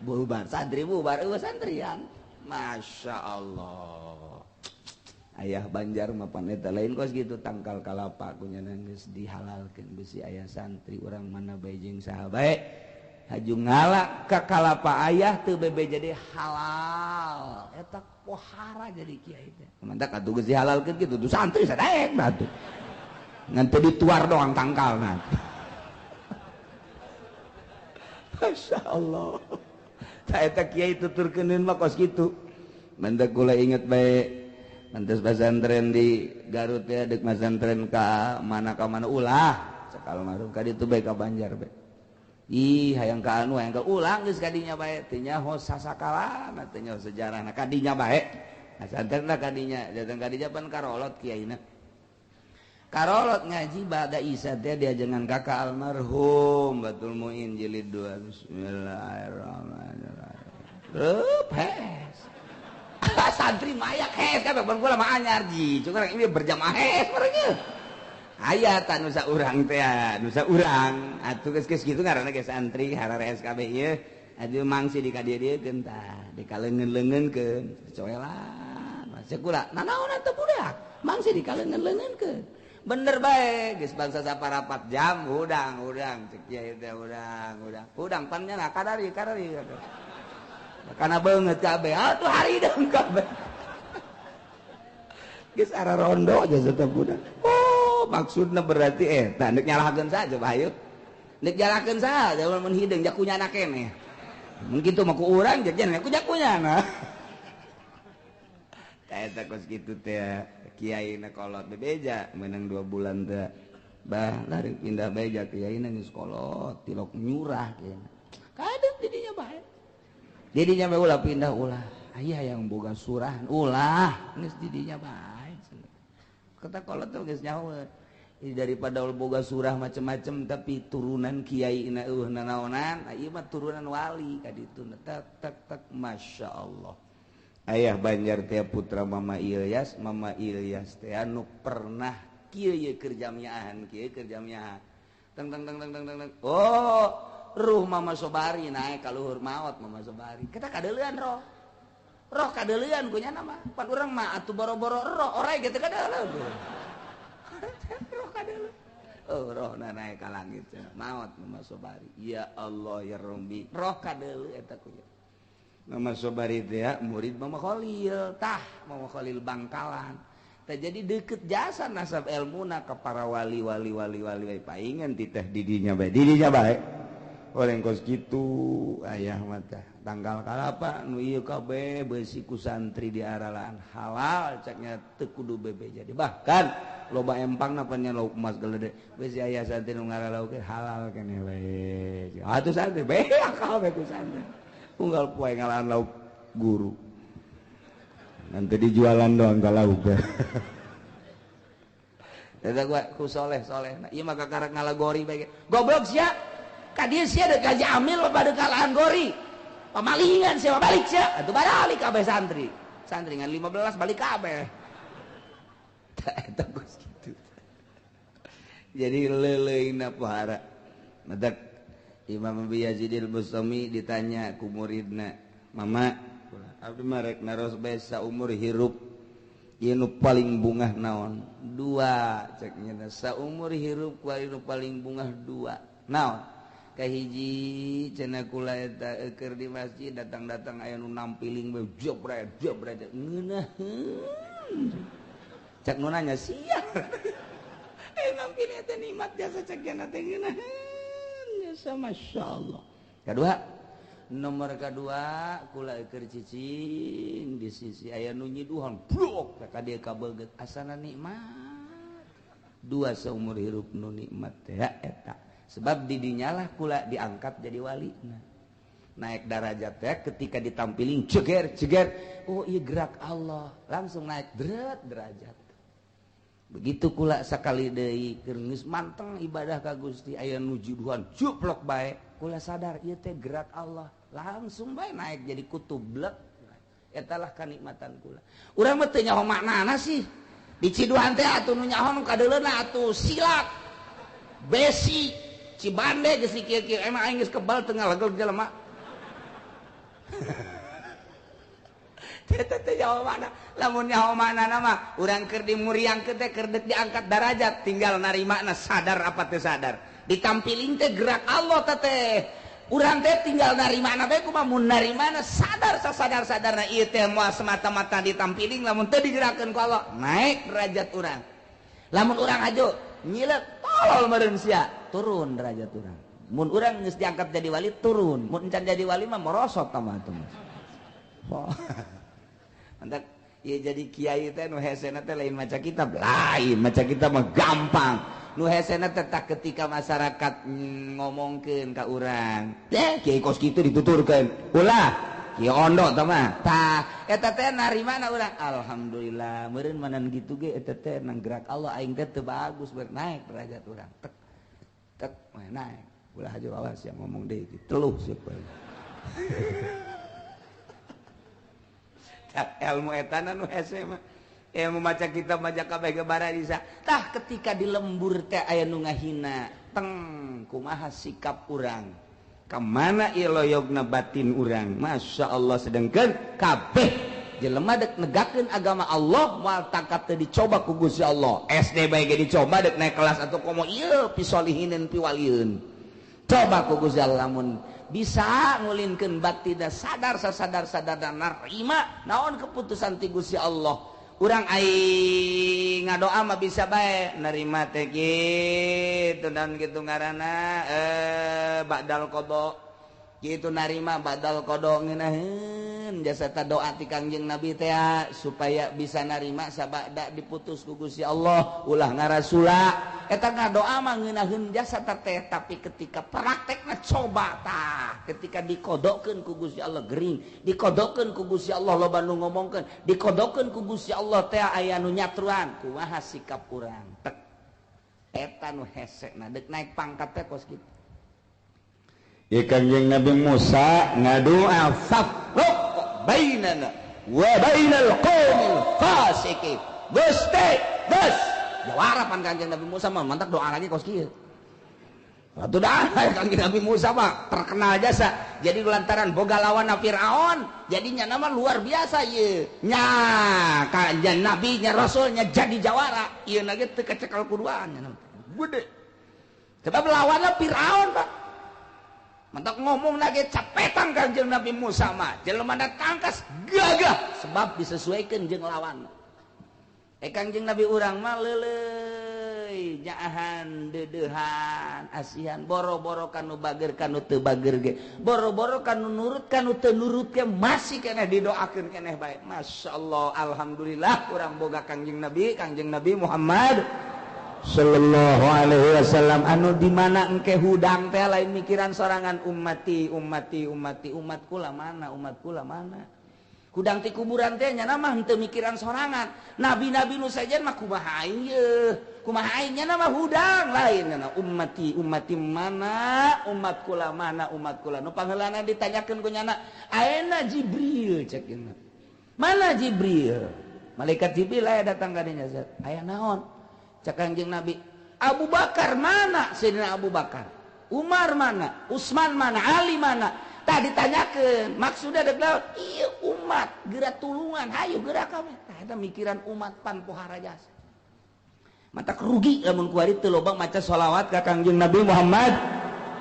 bubar santri bubar eueuh santrian Masya Allah ayah Banjar mah paneta lain kos gitu tangkal kalapa kunyana geus dihalalkeun bisi ayah santri urang mana bae jeung saha bae haju ngalak ka kalapa ayah teu bebe jadi halal eta pohara jadi kiai teh mantap atuh geus dihalalkeun kitu tuh santri sadaek batu ngan teu dituar doang tangkalna Masya Allah eta kiai tuturkeun mah kos kitu mantap kula inget bae mantes pesantren di Garut ya deuk pesantren ka mana ulah sakal maruh ka ditu bae ka Banjar bae ih hayang ka anu hayang ka ulang geus kadinya bae teu nyaho sasakalana teu nyaho sejarahna kadinya bae pesantrenna kadinya datang kadinya pan karolot kiaina karolot ngaji bada Isa teh diajengan kakak almarhum Batul Muin jilid 2 bismillahirrahmanirrahim santri mayak hes kan ban kula mah anyar ji cuma ini berjamaah hes merenya aya ta nu saurang teh nu saurang atuh geus kitu ngaranna ge santri harare SKB ieu adu mangsi di ka dieu-dieun tah dikaleungeun-leungeunkeun coelan masih kula nanaon atuh budak mangsi dikaleungeun-leungeunkeun bener bae geus bangsa saparapat jam udang cek ieu teh udang pannya kadari karena banget kabeh atuh hari deung kabeh geus ara rondo aja tetep budak oh maksudna berarti eta neuk nyalahkeun saja bahayu neuk nyalahkeun saja mun hideung jak kunyana keneh mun kitu mah ku urang jak nya ku kunyana eta kos kitu teh kiaina kolot bebeja meunang 2 bulan teh bah lari pindah bae jak kiaina geus kolot tilok nyurah kiaina kadeup didinya bae didinya bae ulah pindah ulah aya yang boga surahan ulah geus didinya bae kata kolot teh geus nyaho daripada boga surah macem-macem tapi turunan kiai na nanaonan ieu mah turunan wali ka ditu tak Masya Allah ayah Banjar teh putra Mama Ilyas teh anu pernah kieu keur jamiahan teng oh ruh Mama Sobari naik ka luhur maot Mama Sobari kita kadeuleun roh kadeuleun kunyana mah pan urang mah atuh boro-boro roh orai gitu kadeuleun roh kadeuleun oh roh naik ka langit maot Mama Sobari ya Allah ya Rabbi roh kadeuleun eta kunyana Mama Sobari teh murid Mama Khalil tah Mama Khalil Bangkalan teh jadi deukeut jasa nasab ilmuna ka para wali paingan ti teh didinya bae orang kos gitu ayah mata tanggal kalapa nu ieu kabeh beusi ku santri diaralaan halal caknya teu kudu bebe jadi bahkan loba empangna pan nya lauk emas geledek beusi aya santri nu ngaralauk halal keneh we atuh santri beak kabeh ku santri unggal poe ngalaan lauk guru nanti dijualan doang ka lauk eta gua ku soleh nah ieu mah kakarek ngalagori bae goblok sia dia sia ada gaji amil pada kalahan gori pamalingan siapa balik sia atuh balik kabeh santri ngan 15 balik kabeh eta geus kitu jadi leuleuna pohara madak Imam Abi Yazidil Bustami ditanya ku muridna mama abdi mah rek naros bae saumur hirup ieu nu paling bungah naon 2 ceknya saumur hirup ku nu paling bungah 2 naon kahiji cenah kula eta keur di masjid datang-datang aya nu nampiling we jebret ngeunaheun cek nu nanya sia nampilin eta nikmat jasa cek jana teh ngeunaheun jasa masyaallah nomor kedua kula keur cicing di sisi aya nu nyiduhan blok ka dieu kabeget asana nikmat 2 seumur hirup nu nikmat teh eta sebab didinyalah kula diangkat jadi walina naik derajat teh ketika ditampilin ceger oh iya gerak Allah langsung naik derajat begitu kula sakali deui keur geus manteng ibadah ka Gusti aya nu juduhan juplok bae kula sadar ieu teh gerak Allah langsung bae naik jadi kutublek etalah kanikmatan kula urang mah teu nyaho maknana sih di ciduhan teh atuh nu nyaho nu kadeuleuna atuh silak besi Cibande geus kieu-kieu emang aing geus kebal teu ngalegel jelema teh nyaho mana lamun nyaho manana mah urang keur dimuriangkeun teh keur deuk diangkat derajat tinggal narimana sadar apa teu sadar ditampilin teh gerak Allah teh urang teh tinggal narimana bae kumaha mun narimana sadar sasadar-sadarna ieu teh moal semata-mata ditampilin lamun teu digerakeun ku Allah naik derajat urang lamun urang hajo nyileuk tolol meureun sia turun derajat urang mun urang geus diangkat jadi wali turun mun encan jadi wali mah merosot tah mah atuh mantap ieu jadi kiai teh nu hesena teh lain maca kitab lain maca kitab mah gampang nu hesena teh tak ketika masyarakat ngomongkeun ka urang teh kiai kos kitu dituturkeun ulah kieu ondo tah mah tah eta teh narimana urang alhamdulillah meureun manan kitu ge eta teh nang gerak Allah aing teh teu bagus ber naik derajat urang tek naik ulah aja awas yang ngomong deui teluh siapa tak ilmu etana nu hese mah ilmu maca kitab maca kabeh gebara disa tah ketika di lembur teh aya nu ngahina teng kumaha sikap urang ka mana ieu loyogna batin urang masyaallah sedengkeun kabeh jelema dek negakeun agama Allah moal takat teu dicoba ku Gusti Allah SD bae ge dicoba dek naik kelas atuh komo ieu pisolihinin piwalieun coba ku Gusti Allah lamun bisa ngulinkeun batin sadar sasadar-sadarna narima naon keputusan ti Gusti Allah urang aing ngadoa mah bisa bae narima teh kitu dan kitu ngaranna ba'dal qada kitu narima ba'dal qada ngeunaheun jasa ta doa ti Kangjeng Nabi teh supaya bisa narima sabada diputus ku Gusti Allah ulah ngarasula eta ngadoa mah ngeunaheun jasa ta teh tapi ketika praktekna coba tah ketika dikodokeun ku Gusti Allah gering dikodokeun ku Gusti Allah loba nu ngomongkeun dikodokeun ku Gusti Allah teh aya nu nyatruan kumaha sikap urang tek eta nu hese na deuk naik pangkat teh kos kitu ya Kanjeng Nabi Musa ngadoa fafruq bainana wa bainal qaumil fasiqin Gusti bos jawara pan Kanjeng Nabi Musa mah mantak doa lagi kos kieu atuh dah Kanjeng Nabi Musa mah terkenal jasa jadi lantaran boga lawanna Firaun jadinya nama luar biasa ieu nya Kanjeng Nabi nya Rasulnya jadi jawara ieu na ge teu kecekel kuduan gede sebab lawanna Firaun Pak mantak ngomong lagi capetan Kanjeng Nabi Musa mah jelema tangkas gagah sebab disesuaikan jeung lawan Kanjeng Nabi urang mah leuleuy nyaahan deudeuhan asihan boro-boro kanu bager kanu teu bager ge boro-boro kanu nurut kanu teu nurut ge masih keneh didoakeun keneh bae masyaallah alhamdulillah urang boga Kanjeng Nabi Muhammad sallallahu alaihi wasallam anu di mana engke hudang teh lain mikiran sorangan umat kula mana hudang ti kuburan teh nya mah henteu mikiran sorangan nabi-nabi nu sajen mah kumaha ieu kumaha aingnya nama hudang lain ummati mana umat kula nu pangeulana ditanyakeun ku nyana ayeuna Jibril cekeuna mana Jibril malaikat Jibril aya datang ka dinya zat aya naon cek Kangjeng Nabi Abu Bakar mana Sayyidina Abu Bakar Umar mana Utsman mana Ali mana tah ditanyakeun maksudna dek naon ieu umat geura tulungan hayu geura kabeh tah eta mikiran umat pan pohara jasa mata rugi lamun kuari teu loba maca sholawat ka Kangjeng Nabi Muhammad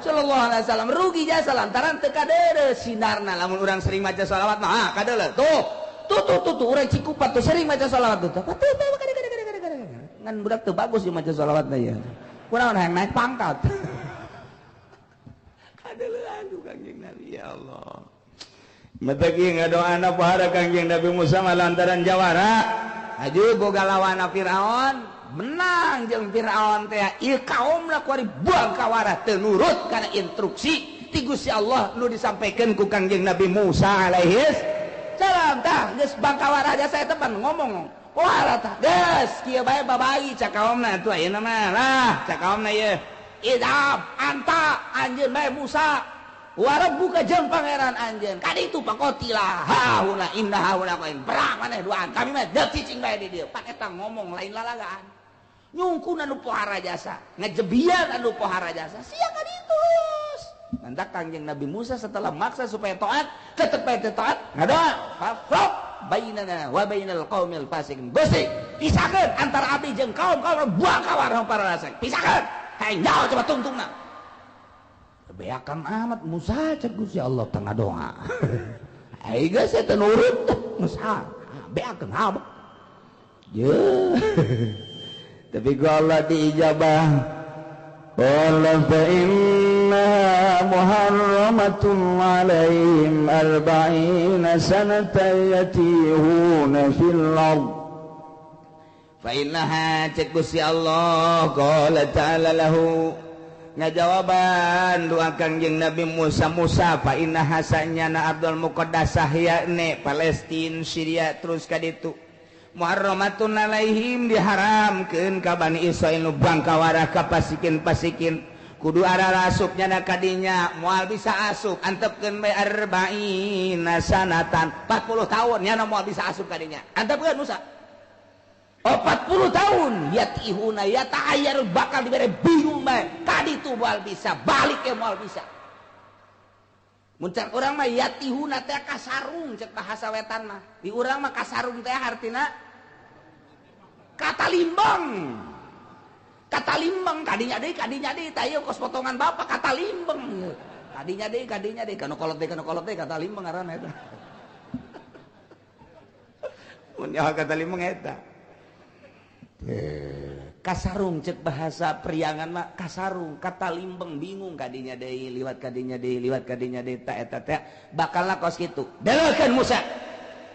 sallallahu alaihi wasallam rugi jasa lantaran teu kadeureuh sinarna lamun urang sering maca sholawat mah kadeuleuh tuh urang Cikupat tuh sering maca sholawat tuh ngan budak teu bagus di maca sholawatna ya kunaon hayang naik pangkat kadeuleuhan ku Kangjeng Nabi ya Allah mata kieu ngadoana pohara Kangjeng Nabi Musa lantaran jawara aju boga lawana Firaun menang jeung Firaun teh ieu kaumna kuari buang kawara teu nurut kana instruksi ti Gusti Allah nu disampaikeun ku Kangjeng Nabi Musa alaihi salam tah geus bang kawara aja saya teman ngomong pohara tah geus kieu bae babai cak kaumna atuh ayeuna mah lah cak kaumna ieu idab anta anjeun bae Musa warabbuka jeung pangeran anjeun kaditu pakotilah hauna inna hauna qain perang maneh duaan kami mah deuk cicing bae di dieu pan eta ngomong lain lalagaan nyungkun anu pohara jasa ngajebian anu pohara jasa sia kaditu nanti Kangjeng Nabi Musa setelah maksa supaya taat tetep taat ngadoa fafraq bainana wa bainal qaumil fasiqin Gusti pisahkeun antara abdi jeung kaum buang kawara para rasek pisahkeun hayang nyaho coba tungtungna beakan amat Musa cek Gusti Allah tengah doa ai geus eta nurut Musa beakan abah ye tapi ku Allah diijabah qala fa inna muharramatun alaihim 40 sanatan yatihuna fil ard fa innaha cek Gusti Allah qala ta'ala lahu ngajawaban doa Kangjeng Nabi Musa fa innaha sanyana Abdul Muqaddasah yakni Palestina Syria terus ka ditu muharramatun alaihim diharamkeun ka Bani Israil nu bangkawara ka pasikin kudu arah asupnya na kadinya moal bisa asup antepkeun bae 40 sanatan 40 tahun nya moal bisa asup kadinya antepkeun Musa 40 tahun yatihuna yata'ayyar bakal dibere bingung bae kaditu moal bisa balik ke moal bisa muncar urang mah yatihuna teh kasarung cek bahasa wetan mah di urang mah kasarung teh artina kata limbang kadinya deui tah ieu kos potongan bapak kata limbang kadinya deui kana kolot deui kata limbang ngaranna eta mun nyaho kata limbang eta kasarung cek bahasa priangan mah kasarung kata limbang bingung kadinya deui liwat kadinya deui ta eta teh bakalna kos kitu dalekeun Musa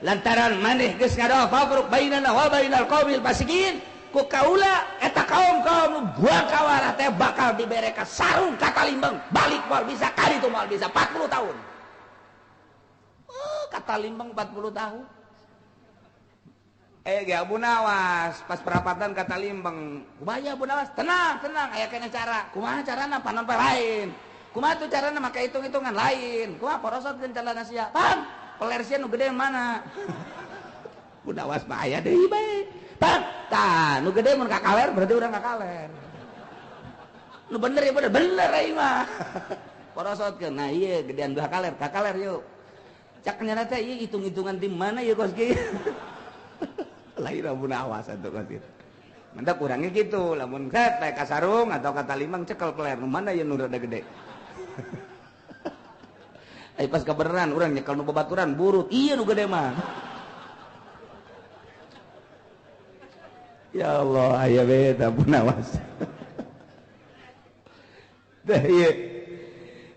lantaran maneh geus ngadoa fafruq bainana wa bainal qaumil fasiqin ku kaula eta kaum buang kawara teh bakal dibere ka sarung kata limbang balik moal bisa kaditu moal bisa 40 tahun kata limbang 40 tahun ge Abu Nawas pas perapatan kata limbang kumaha Abu Nawas tenang aya kene cara kumaha carana panon lain kumaha tuh carana make hitung-hitungan lain kumaha porosotkeun calana sia pam pelersian nu gede mana Abu Nawas mah aya deui bae pam tah nu gede mun kakaler berarti urang kakaler nu bener ya bener aing mah porosotkeun nah ieu gedean dua kakaler yuk cak nyana teh ieu hitung-hitungan di mana ieu kos kieu lain Abu Nawas atuh kos kieu mantap urangnya gitu lamun ket bae kasarung atau kata limbang cekel peler nu mana ieu nu rada gede ai pas kabeneran urang nyekel nu babaturan burut ieu nu gede mah ya Allah aya we Abu Nawas dah ieu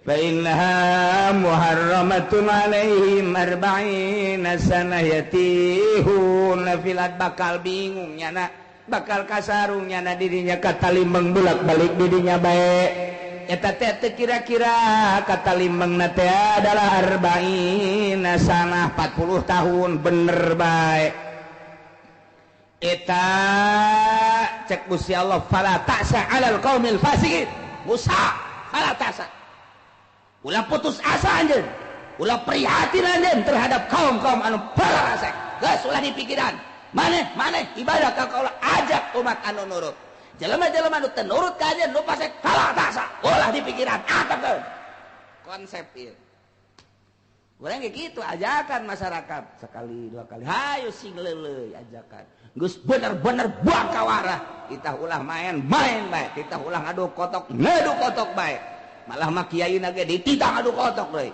fa innaha muharramatun alaihim 40 sanah yatihuna fil bakal bingung nyana bakal kasarung nyana dirinya kata limbang bolak-balik dirinya bae eta teh kira-kira kata limbangna teh adalah 40 sanah 40 tahun bener bae eta cek Gusti Allah fala ta'sa 'alal qaumil fasiqin. Musa fala ta'sa, ulah putus asa anjeun, ulah prihatin anjeun terhadap kaum-kaum anu parasek. Geus ulah dipikiran maneh ibadah ka kaula, ajak umat anu nurut. Jelema-jelema anu teu nurut ka anjeun nu fasik fala ta'sa, ulah dipikiran atapkeun konsep ieu. Urang ge kitu ajakan masyarakat sekali dua kali hayu sing leuleuy ajakan geus bener-bener buang kawarah, kita ulah main bae, kita ulah ngadu kotok bae, malah mah kiaina ge dititah ngadu kotok deui.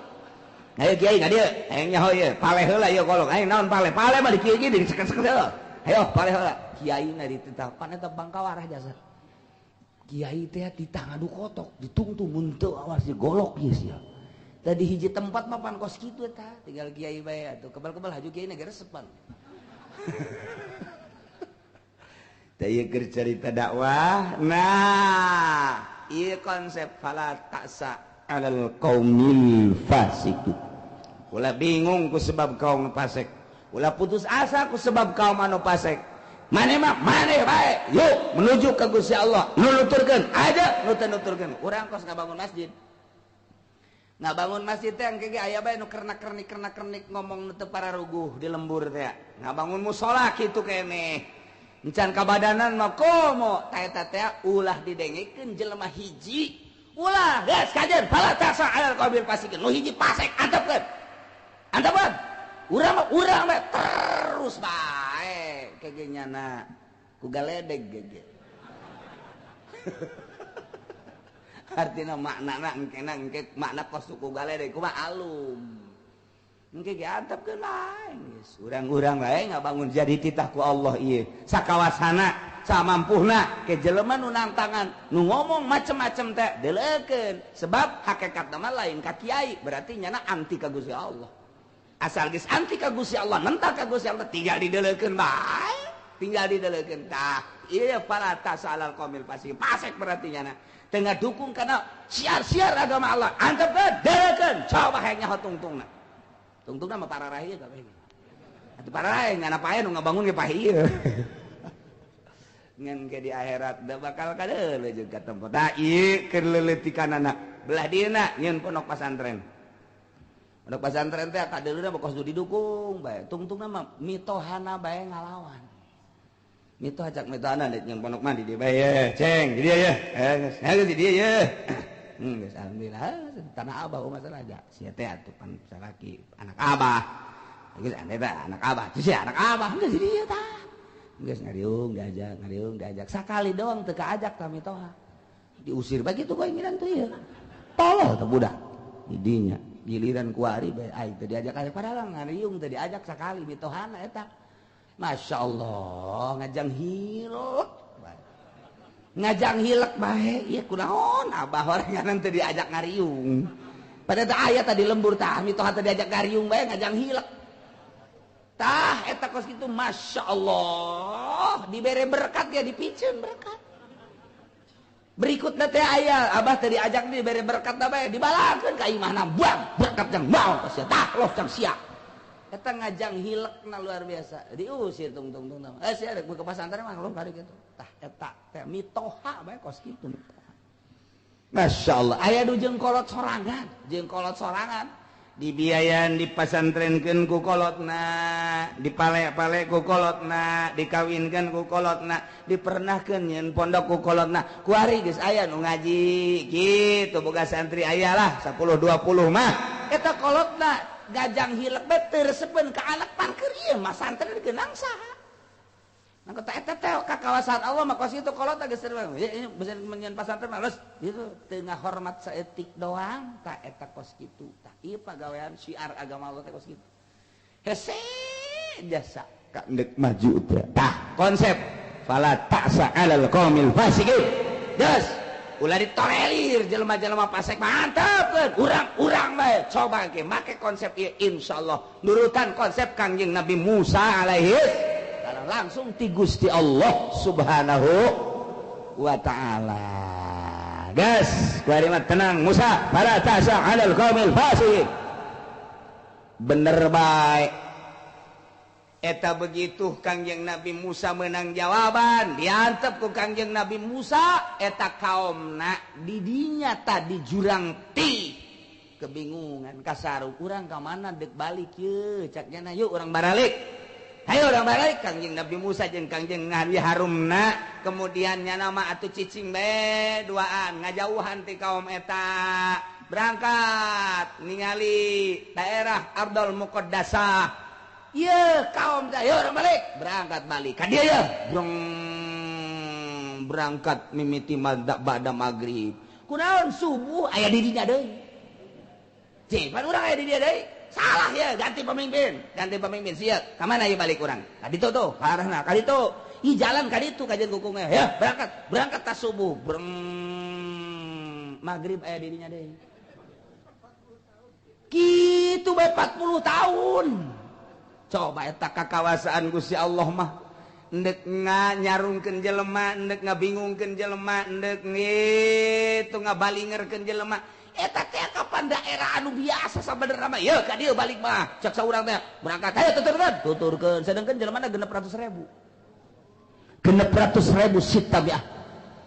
Hayu kiai ka dieu hayang nyaho ieu paleh heula ieu kolong hayang naon paleh mah di kieu ge diseket-seket heula, hayo paleh heula kiaina dititah pan eta bang kawarah jasa kiai teh dititah ngadu kotok ditungtung mun teu awas digolok ieu sia. Tadi hiji tempat mah pan kos kitu eta, tinggal kiai bae atuh kebal-kebal haju kiai negara resepan. Tah ieu keur cerita dakwah. Nah, ieu konsep fala ta'sa 'alal qaumil fasiqin. Ulah bingung ku sebab kaum fasik, ulah putus asa ku sebab kaum anu fasik. Maneh bae, yuk menuju ka Gusti Allah. Nu nuturkeun aja, nu teu nuturkeun. Urang kos ngabangun masjid. Nah bangun masjid teh engke ge aya bae nu kernak-kernik ngomong nu teu pararuguh di lembur teh. Ngabangun mushola kitu keneh. Encan kabadanan mah komo ta eta teh ulah didengikeun jelema hiji. Ulah geus kajen fala ta'sa 'alal qaumil fasiqin. Nu hiji pasek antepkeun. Antepkeun. Urang mah terus bae kegenyana ku galedeg ge. Artinya maknana engke makna kos suku galedeg kumaha alum engke ge antepkeun lain geus urang-urang bae ngabangun jadi titah ku Allah ieu sakawasana samampuna ke jelema nu nangtangan nu ngomong macem-macem teh deleukeun sebab hakikatna mah lain ka kiai berarti nyana anti ka Gusti Allah. Asal geus anti ka Gusti Allah nentang ka Gusti Allah tinggal dideleukeun bae tinggal dideleukeun tah ieu fala ta'sa 'alal qaumil fasiqin pasek berarti nyana tengah dukung karena siar-siar agama Allah antepkeun deleukeun coba hayang nyaho tungtungna mah pararah ieu ka bae atuh pararah ngana pae nu ngabangun ge pahieu ngan ke di akhirat da bakal kadeuleu jeung ka tempat da ieu keur leuletikanana belah dieuna nyeun pondok pesantren teh kadeuleuna bakos didukung bae tungtungna mah mitohana bae ngalawan. Itu ajak metana dek yang pondok mandi dia bae ceng di dia ya di dia ya geus alhamdulillah tanah abah masalah aja sia teh atuh pan salaki anak abah geus ande teh anak abah sia anak abah geus di dia tah geus ngariung diajak sakali doang teu kaajak ka mitoha diusir begitu koe ngiran teh ieu tolol teh budak di dinya giliran kuari bae ai teu diajak padahal ngariung teu diajak sakali mitohana eta. Masya Allah ngajang hilek bae ieu kunaon abah orangan teu diajak ngariung pada teh aya tadi lembur tah mitoha teh diajak ngariung bae ngajang hilek tah eta kos kitu Masya Allah dibere berkat ya dipikeun berkat berikutna teh aya abah teh diajak dibere berkat da bae dibalakeun ka imahna buang berkat jang mau sia tah los jang sia eta ngajang hilekna luar biasa diusir tungtung sia rek ke pasantren mah ulun bari kitu tah eta teh mitoha bae kos kitu Masya Allah aya nu jeung kolot sorangan dibiayaan dipasantrenkeun ku kolotna dipale-pale ku kolotna dikawinkeun ku kolotna dipernahkeun nyeun pondok ku kolotna kuari geus aya nu ngaji kitu boga santri aya lah 10 20 mah eta kolotna gajang hilek beter sepen ke anak parkir ieu mah santri digeunang saha nah kata eta teh ka kawasan Allah mah kos kitu kolot geus ieu beus menyeun pasantren mah geus kitu teu ngahormat saeutik doang tah eta kos kitu tah ieu pagawean syiar agama Allah teh kos kitu hese jasa ka endek maju teh tah konsep fala ta'sa 'alal qaumil fasiqin geus ulah ditolerir jelema-jelema pasek mantap urang bae coba ge make konsep ieu insyaallah nurutan konsep Kangjeng Nabi Musa alaihi langsung ti Gusti Allah Subhanahu wa taala. Gas kalimat tenang Musa fala ta'sa 'alal qaumil fasiqin bener bae eta begitu Kangjeng Nabi Musa menang jawaban diantep ku Kangjeng Nabi Musa eta kaumna didinya tadi jurang ti kebingungan kasaruk urang ka mana dek balik ye caknya yuk urang baralik ayo urang balik Kangjeng Nabi Musa jeung Kangjeng Nabi Harumna kemudiannya nama atuh cicing be duaan ngajauhan ti kaum eta berangkat ningali daerah Ardul Muqaddasah. Iya kaum saya orang balik berangkat balik ka dia ya berangkat mimiti madzhab ba'da maghrib kunaon subuh aya di dinya deui cek pan urang aya di dia deui salah ya ganti pemimpin sia ka mana ieu balik urang ka ditu tuh ka arahna ka ditu ih jalan ka ditu kajian kukungnya ya berangkat tas subuh maghrib aya di dinya deui kitu bae 40 tahun. Coba eta kakawasaan Gusti Allah mah endek nyarungkeun jelema endek ngabingungkeun jelema endek gitu ngabalingerkeun jelema eta teh kapan daerah anu biasa sabenerna mah yeuh ka dieu balik mah cek saurang teh berangkat ayo tuturkeun sedengkeun jelemana 600.000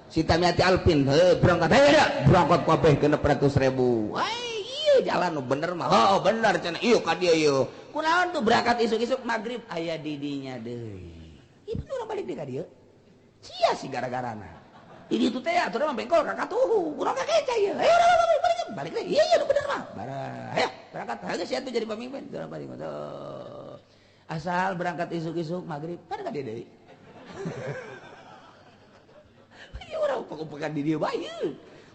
sitamiati alpin berangkat ayo berangkat kabeh 600.000 jalan bener mah oh bener cenah ieu ka dieu ieu kunaon tuh berangkat isuk-isuk maghrib aya di dinya deui ieu urang balik deui ka dieu sia si gara-garana di ditu teh atuh mah bengkol ka katuhu urang kakeca ieu ayo balik deui iya bener mah ayo berangkat geus sia tuh jadi pamimpin urang balik tuh asal berangkat isuk-isuk maghrib pan ka dieu deui ieu urang pokok-pokokan di dieu bae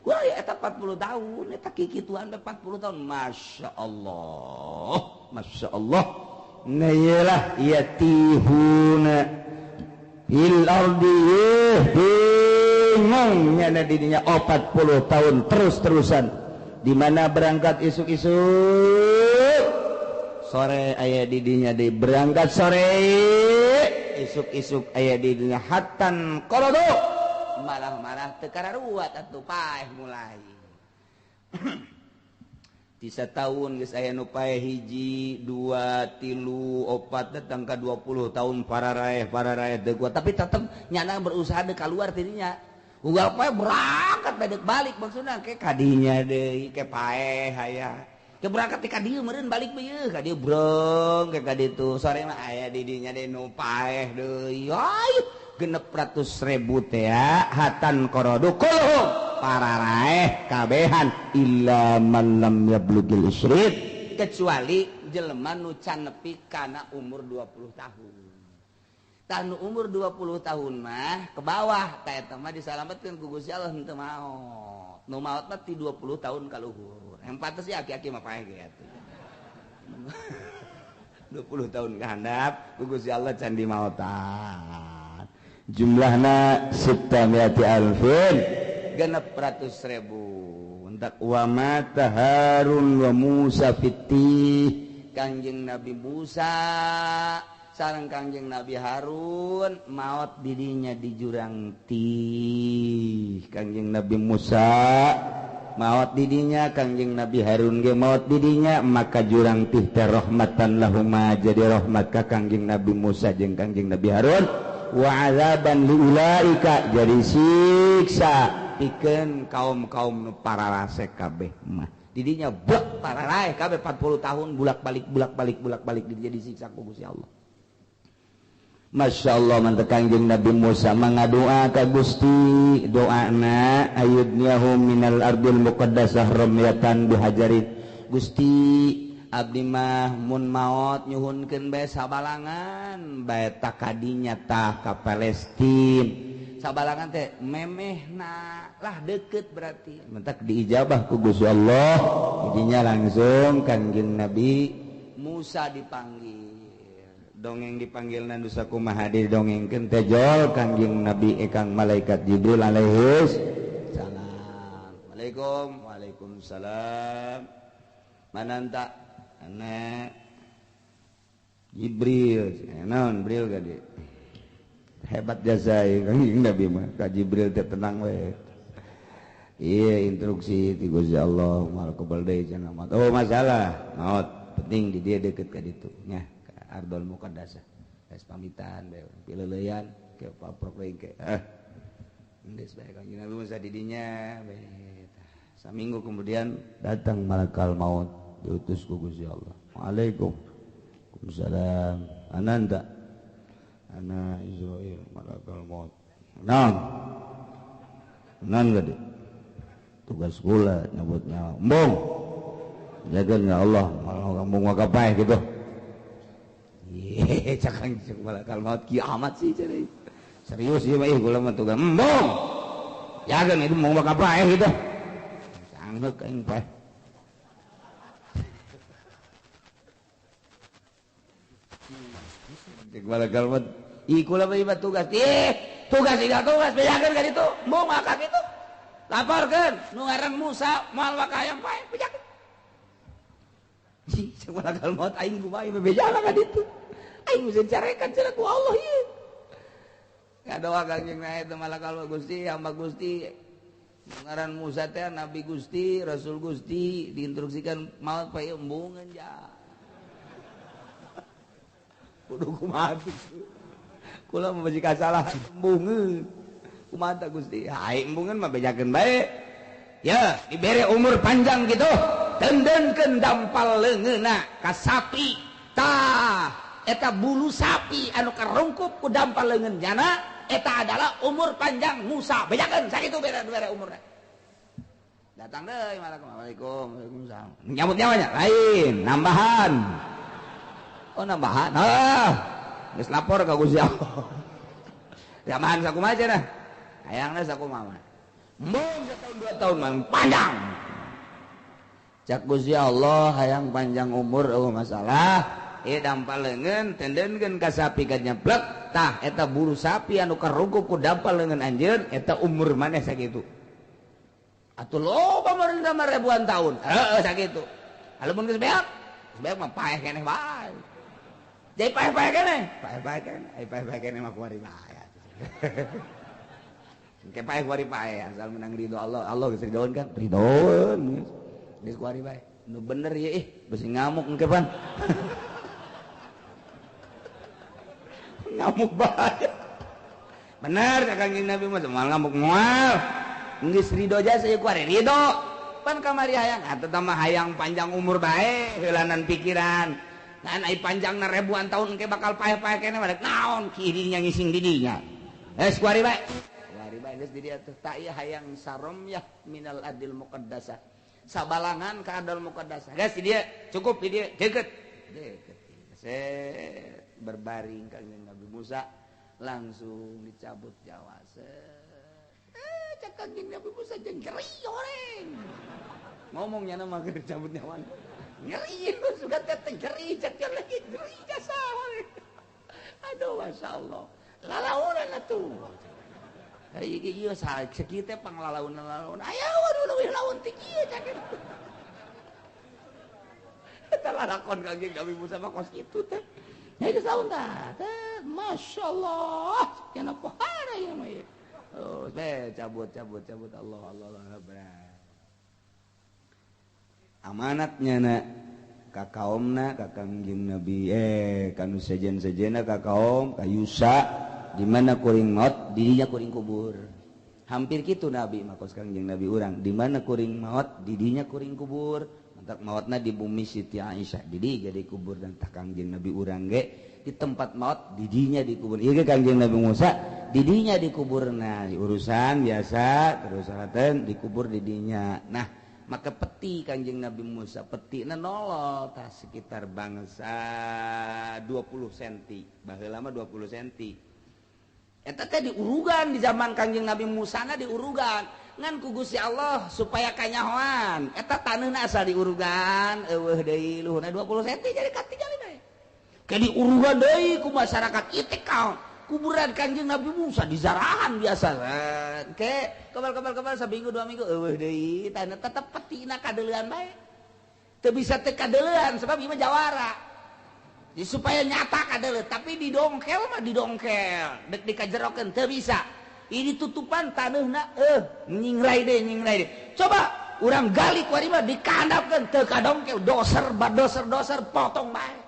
wah ya eta 40 tahun eta kikituan 40 tahun Masya Allah nah iyalah yatihuna il ardi bingung nyana didinya 40 tahun terus-terusan di mana berangkat isuk-isuk sore aya didinya deui berangkat sore isuk-isuk aya didinya hatan qorodo marah-marah teu kararuat atuh paeh mulai di sataun geus aya nu paeh 1 2 3 4 datang ka 20 tahun para raeh teu kuat tapi tetep nyana berusaha deuk kaluar tidinya unggal paeh berangkat bedek balik maksudna ke kadinya deui ke paeh aya ke berangkat ka dieu meureun balik beuyeuh ka dieu breng ke ka ditu sore mah aya di dinya deui nu paeh deui 600.000 teh ya hatan qorodu kulhum para raeh kabehan illa man lam yablugil isrid kecuali jelema nu can nepi kana umur 20 tahun tanu umur 20 tahun mah ke bawah tah eta mah disalametkeun ku Gusti Allah henteu maot nu maot mah ti 20 tahun ka luhur yang pantes ya aki-aki mah paeh ge atuh 20 tahun ka handap ku Gusti Allah can dimaotan jumlahna 600.000 600.000 entak wa mata Harun wa Musa fitih Kangjeng Nabi Musa sareng Kangjeng Nabi Harun maot didinya di jurang tih Kangjeng Nabi Musa maot didinya Kangjeng Nabi Harun ge maot didinya maka jurang tih teh rahmatan lahuma jadi rahmat ka Kangjeng Nabi Musa jeung Kangjeng Nabi Harun wa azaban liulaika jadi siksa pikeun kaum-kaum nu pararasek kabeh mah didinya blek pararaeh kabeh 40 tahun bulak-balik jadi siksa ku Gusti Allah. Masya Allah mantep Kangjeng Nabi Musa mangadoa ka Gusti doana ayyudniyahum minal ardil muqaddasah ramyatan bihajarin Gusti abdi mah mun maot nyuhunkeun bae sabalangan bae ta kadinya tah ka Palestina sabalangan teh memehna lah deukeut berarti mentak diijabah ku Gusti Allah jadinya langsung Kangjeng Nabi Musa dipanggil dongeng dipanggilna dusa kumaha didongengkeun teh jol Kangjeng Nabi ekang malaikat Jibril alaihi salam. Assalamualaikum. Waalaikumsalam. Mananta anak Jibril naon Jibril gade hebat jazai Kangjeng Nabi mah ka Jibril teh tenang we iya instruksi ti Gusti Allah mal qabal deui cenah oh masalah maot penting di dia deukeut ka ditu nya ka Ardul Muqaddasah geus pamitan bae pileuleyan ke paprok deui ke geus bae Kanjeng Nabi Musa di dinya bae saminggu kemudian datang malakal maut diutus ku Gusti Allah. Waalaikumsalam. Ananda ana Israil malakal maut. Naon? Naon gede? Tugas kula nyebut nyawa. Embung. Jagain ya Allah, malah kampung wakapai gitu. Ye, cakang malakal maut kiamat sih cari. Serius ieu mah kula mah tugas. Embung. Jagain itu mau wakapai gitu. Sanggeuk aing teh. Malakal maut ikula mah tugas. Tugas bejakeun ka ditu. Embung maka kitu. Laporkeun nu ngaran Musa moal wakayang pae bejakeun. Cing malakal maut aing kumaha ieu bejana ka ditu. Aing bisa carekan cenah ku Allah ieu. Ngadoa Kangjeng na eta malakal maut Gusti hamba Gusti ngaran Musa teh nabi Gusti, rasul Gusti diinstruksikan maut pae embungeun ja. Kudu kumaha tuh. Kula mah bisi kasalahan embungeun. Kumaha tah Gusti? Hai embungeun mah bejakeun bae. Ya, dibere umur panjang gitu. Tendenkeun dampal leungeunna ka sapi. Tah, eta bulu sapi anu karungkup ku dampal leungeunna eta adalah umur panjang Musa. Bejakeun sakitu bere umurna. Datang deui Assalamualaikum, Waalaikumsalam. Nyambut nyawanya lain, nambahan. Oh nambahan. Geus lapor ka Gusti Allah. Tambahan sakumaha cenah? Hayangna sakumaha? Embung 1 tahun 2 tahun mah panjang. Cak Gusti Allah hayang panjang umur eueuh masalah. Ieu dampal leungeun tendenkeun ka sapi ka nyeplek. Tah eta bulu sapi anu karungkup ku dampal leungeun anjeun eta umur maneh sakitu. Atuh loba meureuh mah ribuan tahun. Heeh sakitu. Lamun geus beak mah paeh keneh bae. Jadi paeh-paeh kene, paeh-paeh kene mah kuari bae. Ke paeh kuari paeh asal menang ridho Allah. Allah geus ridhoeun kan? Ridhoeun. Geus kuari bae. Nu bener ieu beusi ngamuk engke pan. Ngamuk bae. Bener ka Kanjeng Nabi mah moal ngamuk moal. Geus ridho jasa ieu kuari ridho. Pan kamari hayang atuh mah hayang panjang umur bae, heulanan pikiran. Nah, ai panjangna ribuan tahun engke bakal paeh-paeh kene mah naon kirinya ngising di dinya. Kuari bae. Kuari bae geus di dieu teh ta ieu hayang saromyah minal adil muqaddasah. Sabalangan ka adil muqaddasah. Geus di dieu cukup di dieu deukeut. Set berbaring Kanjeng Nabi Musa langsung dicabut nyawa. Cak Kanjeng Nabi Musa jeung geri oreng. Ngomongnya mah keur dicabut nyawa. Ngeri sudah teteh geri cek lagi geri jasa. Aduh Masya Allah lalaunan atuh ieu sakieu teh panglalaun aya waduh leuwih laun ti kieu cak eta lalakon Kanjeng Nabi Musa mah kos kitu teh nya geus laun tah Masya Allah cenah pohara ieu mah ieu oh teh cabut Allah Akbar amanatnya na ka kaumna ka Kangjeng Nabi kanu sejen-sejena ka kaum ka Yusa di mana kuring maut di dinya kuring kubur hampir kitu Nabi makos Kangjeng Nabi urang di mana kuring maut di dinya kuring kubur mantak mautna di bumi Siti Aisyah di dieu jadi kubur dan tah Kangjeng Nabi urang ge di tempat maut di dinya dikubur ieu ge Kangjeng Nabi Musa di dinya dikuburna urusan biasa terus saten dikubur di dinya nah maka peti Kanjeng Nabi Musa petina nolol tah sekitar bangsa 20 cm baheula mah 20 cm eta teh diurugan di zaman Kanjeng Nabi Musa na diurugan ngan ku Gusti Allah supaya kanyahoan eta taneuna asal diurugan eueuh deui luhurna 20 cm jadi katingali bae ke diurugan deui ku masyarakat itikal kuburan Kanjeng Nabi Musa di zarahan biasa ke kebal sabinggu 2 minggu eueuh deui tah tetep petina kadeleuan bae teu bisa teh kadeleuan sebab ieu mah jawara jadi supaya nyata kadeleu tapi didongkel mah didongkel dek dikajerokeun teu bisa ini tutupan taneuhna nyingrai deui coba urang gali ku ari mah dikandapkeun teu kadongkel doser potong bae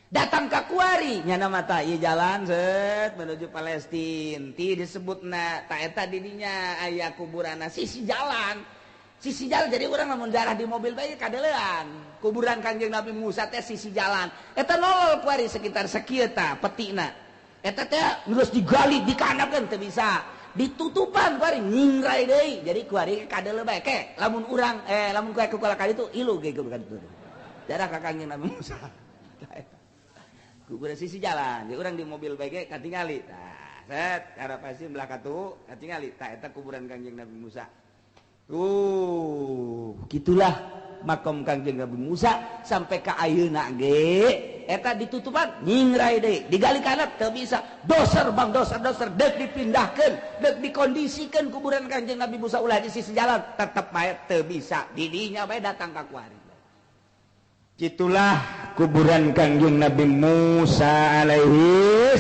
datang ke kuari nyana mata ieu jalan set menuju Palestina ti disebutna ta eta didinya aya kuburanna sisi jalan jadi urang lamun jarah di mobil bae kadeulean kuburan Kangjeng Nabi Musa teh sisi jalan eta nolol kuari sekitar sakieu ta petina eta teh terus digali dikanapkeun teu bisa ditutupan kuari nyingrai deui jadi kuari kadeuleu bae ke lamun urang lamun kuari ku kala kali itu ilu ge kuburan itu jarah ka Kangjeng Nabi Musa kuburan sisi jalan jadi orang di mobil baik katingali nah set cara pasti belah katu katingali tak eta kuburan Kangjeng Nabi Musa gitulah makom Kangjeng Nabi Musa sampai ke ayeuna ge eta ditutupan nyingrai deui digali kana teu bisa doser bang doser deuk dipindahkeun deuk dikondisikeun kuburan Kangjeng Nabi Musa ulah di sisi jalan tetep bae teu bisa didinya bae datang ka kuari. Itulah kuburan Kangjeng Nabi Musa alaihi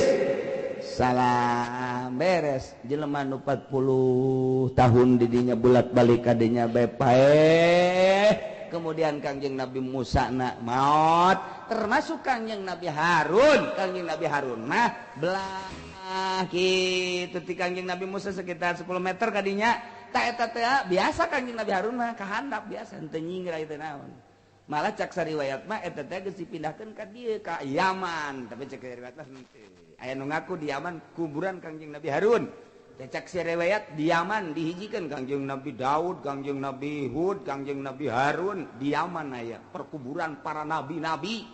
salam beres jelema nu 40 tahun didinya bulat-balik kadinya bae pae kemudian Kangjeng Nabi Musa na maut termasuk Kangjeng Nabi Harun mah belah kitu ti Kangjeng Nabi Musa sekitar 10 meter kadinya ta eta teh biasa Kangjeng Nabi Harun mah kahandap biasa henteu nyingrai teh naon malah cak sariwayat mah eta teh geus dipindahkeun ka dieu ka Yaman tapi cak sariwayat mah henteu aya nu ngaku di Yaman kuburan Kangjeng Nabi Harun cak sariwayat di Yaman dihijikeun Kangjeng Nabi Daud Kangjeng Nabi Hud Kangjeng Nabi Harun di Yaman aya perkuburan para nabi-nabi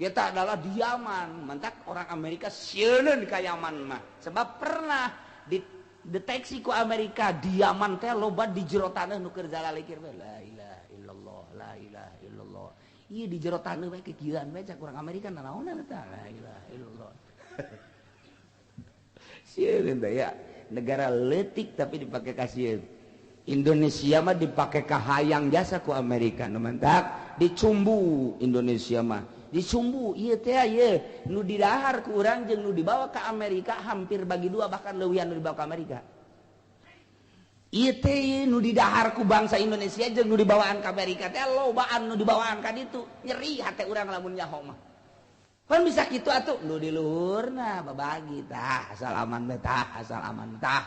eta adalah di Yaman mentak orang Amerika sieun ka Yaman mah sebab pernah dideteksi ku Amerika di Yaman teh loba di jero taneuh nu keur jalalikir la ilaha illallah la ilaha illallah ieu di jero taneuh bae kekieuan bae cak urang Amerika nanaonan eta la ilaha illallah sieun teh ya negara leutik tapi dipake ka sieun Indonesia mah dipake ka hayang jasa ku Amerika nu mentak dicumbu Indonesia mah dicumbu ieu teh ieu nu didahar ku urang jeung nu dibawa ka Amerika hampir bagi dua bahkan leuwihan nu dibawa ka Amerika ieu teh nu didahar ku bangsa Indonesia jeung nu dibawaan ka Amerika teh lobaan nu dibawaan ka ditu nyeri hate urang lamun nyaho mah pan bisa kitu atuh nu di luhurna babagi tah asal aman bae tah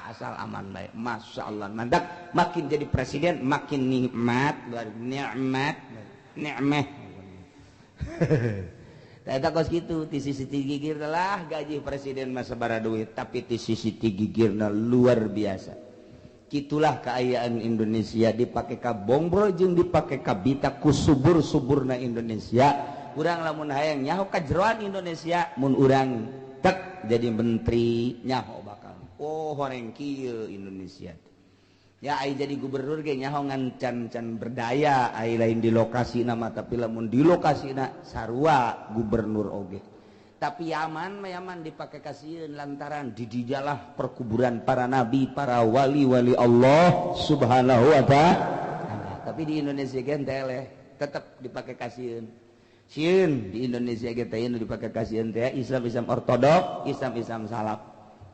asal aman bae masyaallah mandak makin jadi presiden makin nikmat nikmat eta kos kitu ti sisi gigir lah gaji presiden mah sabaraha duit tapi ti sisi gigirna luar biasa kitulah keayaan Indonesia dipake ka bongbro jeung dipake ka bita ku subur-suburna Indonesia urang lamun hayang nyaho ka jeroan Indonesia mun urang tek jadi menteri nyaho bakal horeng kieu Indonesia ya ai jadi gubernur ge nyaho ngan can berdaya ai lain di lokasi nama tapi lamun di lokasina sarua gubernur oge tapi Yaman dipake kasieun lantaran di dijalah perkuburan para nabi para wali-wali Allah subhanahu wa ta'ala tapi di Indonesia ge teh tetep dipake kasieun sieun di Indonesia ge teh dipake kasieun teh Islam ortodok Islam salaf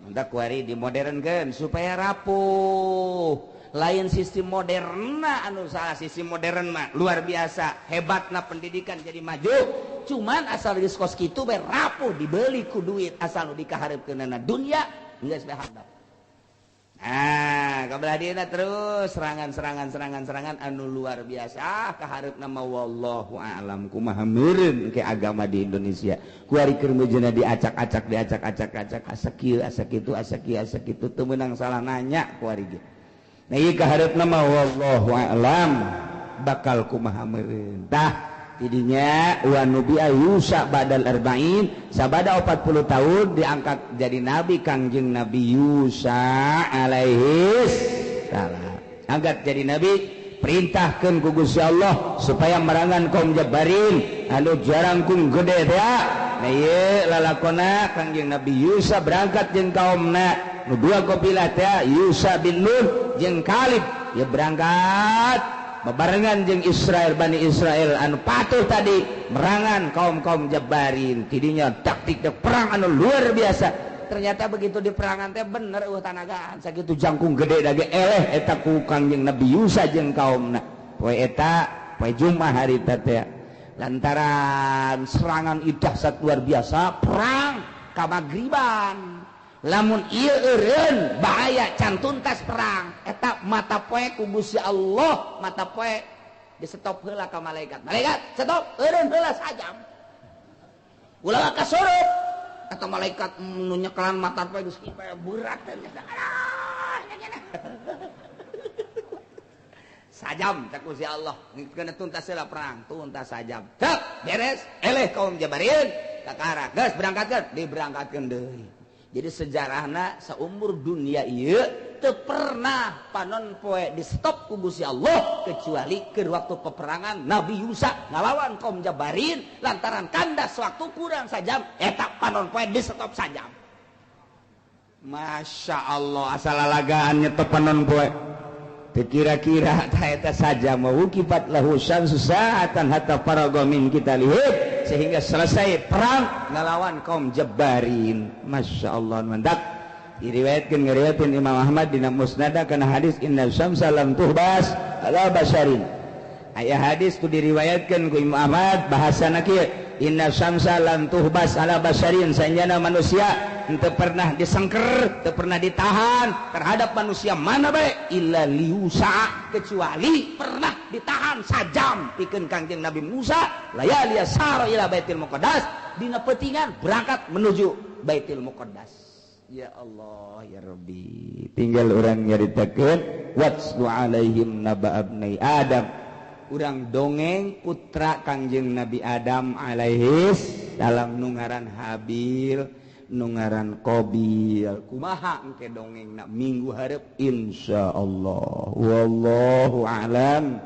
mentak kuari dimodernkeun supaya rapuh lain sistem moderna anu salah sistem modern mah luar biasa hebatna pendidikan jadi maju cuman asal geus kos kitu bae rapuh dibeli ku duit asal nu dikaharepkeunana dunya geus bae handap nah kabelah dieuna terus serangan anu luar biasa kaharepna mah wallahu a'lam kumaha meureun ke agama di Indonesia kuari keur meujeuna diacak-acak asa kieu asa kitu teu meunang salah nanya kuari ge nah ieu kaharepna mah wallahu a'lam bakal kumaha meureun tah tidinya wa nubi Yusa badal arba'in sabada 40 tahun diangkat jadi nabi Kangjeng Nabi Yusa alaihi salam angkat jadi nabi perintahkeun ku Gusti Allah supaya merangan kaum Jabarin anu jarangkung gede teh nah ieu lalakonna Kangjeng Nabi Yusa berangkat jeung kaumna nu dua kabilah teh Yusa bin Nun jeung Kalib ya berangkat bebarengan jeung Bani Israel anu patuh tadi merangan kaum Jabarin tidinya taktik perang anu luar biasa ternyata begitu di perangan teh bener tanagaan sakitu jangkung gede dage eleh eta ku Kangjeng Nabi Yusa jeung kaumna poe eta poe Jumat hari teh lantaran serangan itu dahsyat luar biasa perang ka magriban lamun ieu eureun bahaya can tuntas perang eta mata poe ku Gusti Allah mata poe di-stop heula ka malaikat stop eureun heula sajam ulah kasurup eta malaikat nu nyekelan mata poe geus kieu berat sajam cak Gusti Allah kena tuntas heula perang tuntas sajam cak beres eleh kaum Jabarin kakara geus berangkatkeun diberangkatkeun deui. Jadi sejarahna seumur dunia ieu teu pernah panon poe di stop ku Gusti Allah kecuali ke waktu peperangan Nabi Yusa ngalawan kaum Jabarin lantaran kandas waktu kurang sajam eta panon poe di stop sajam. Masya Allah asal alagaan nyetop panon poe teu kira-kira eta saja mau kibat lahu syamsu sa'atan hatta faraga min qitalihim sehingga selesai perang ngalawan kaum Jabarin. Masya Allah mantap. Ngeriwayatkan Imam Ahmad dina musnada kana hadis inna syamsa lam tuhbas ala basharin. Aya hadis tu diriwayatkan ku Imam Ahmad bahasana kieu inna syamsa lam tuhbas ala basharin sanjana manusia teu pernah disengker teu pernah ditahan terhadap manusia mana bae illa liusa kecuali pernah ditahan sajam pikeun Kangjeng Nabi Musa layali sara ila Baitul Muqaddas dina peutingan berangkat menuju Baitul Muqaddas. Ya Allah ya Rabbi tinggal urang nyaritakeun watslu alaihim naba abnai Adam urang dongeng putra Kangjeng Nabi Adam alaihis dalam nungaran Habil nungaran Qabil kumaha engke dongengna minggu hareup insyaallah wallahu a'lam.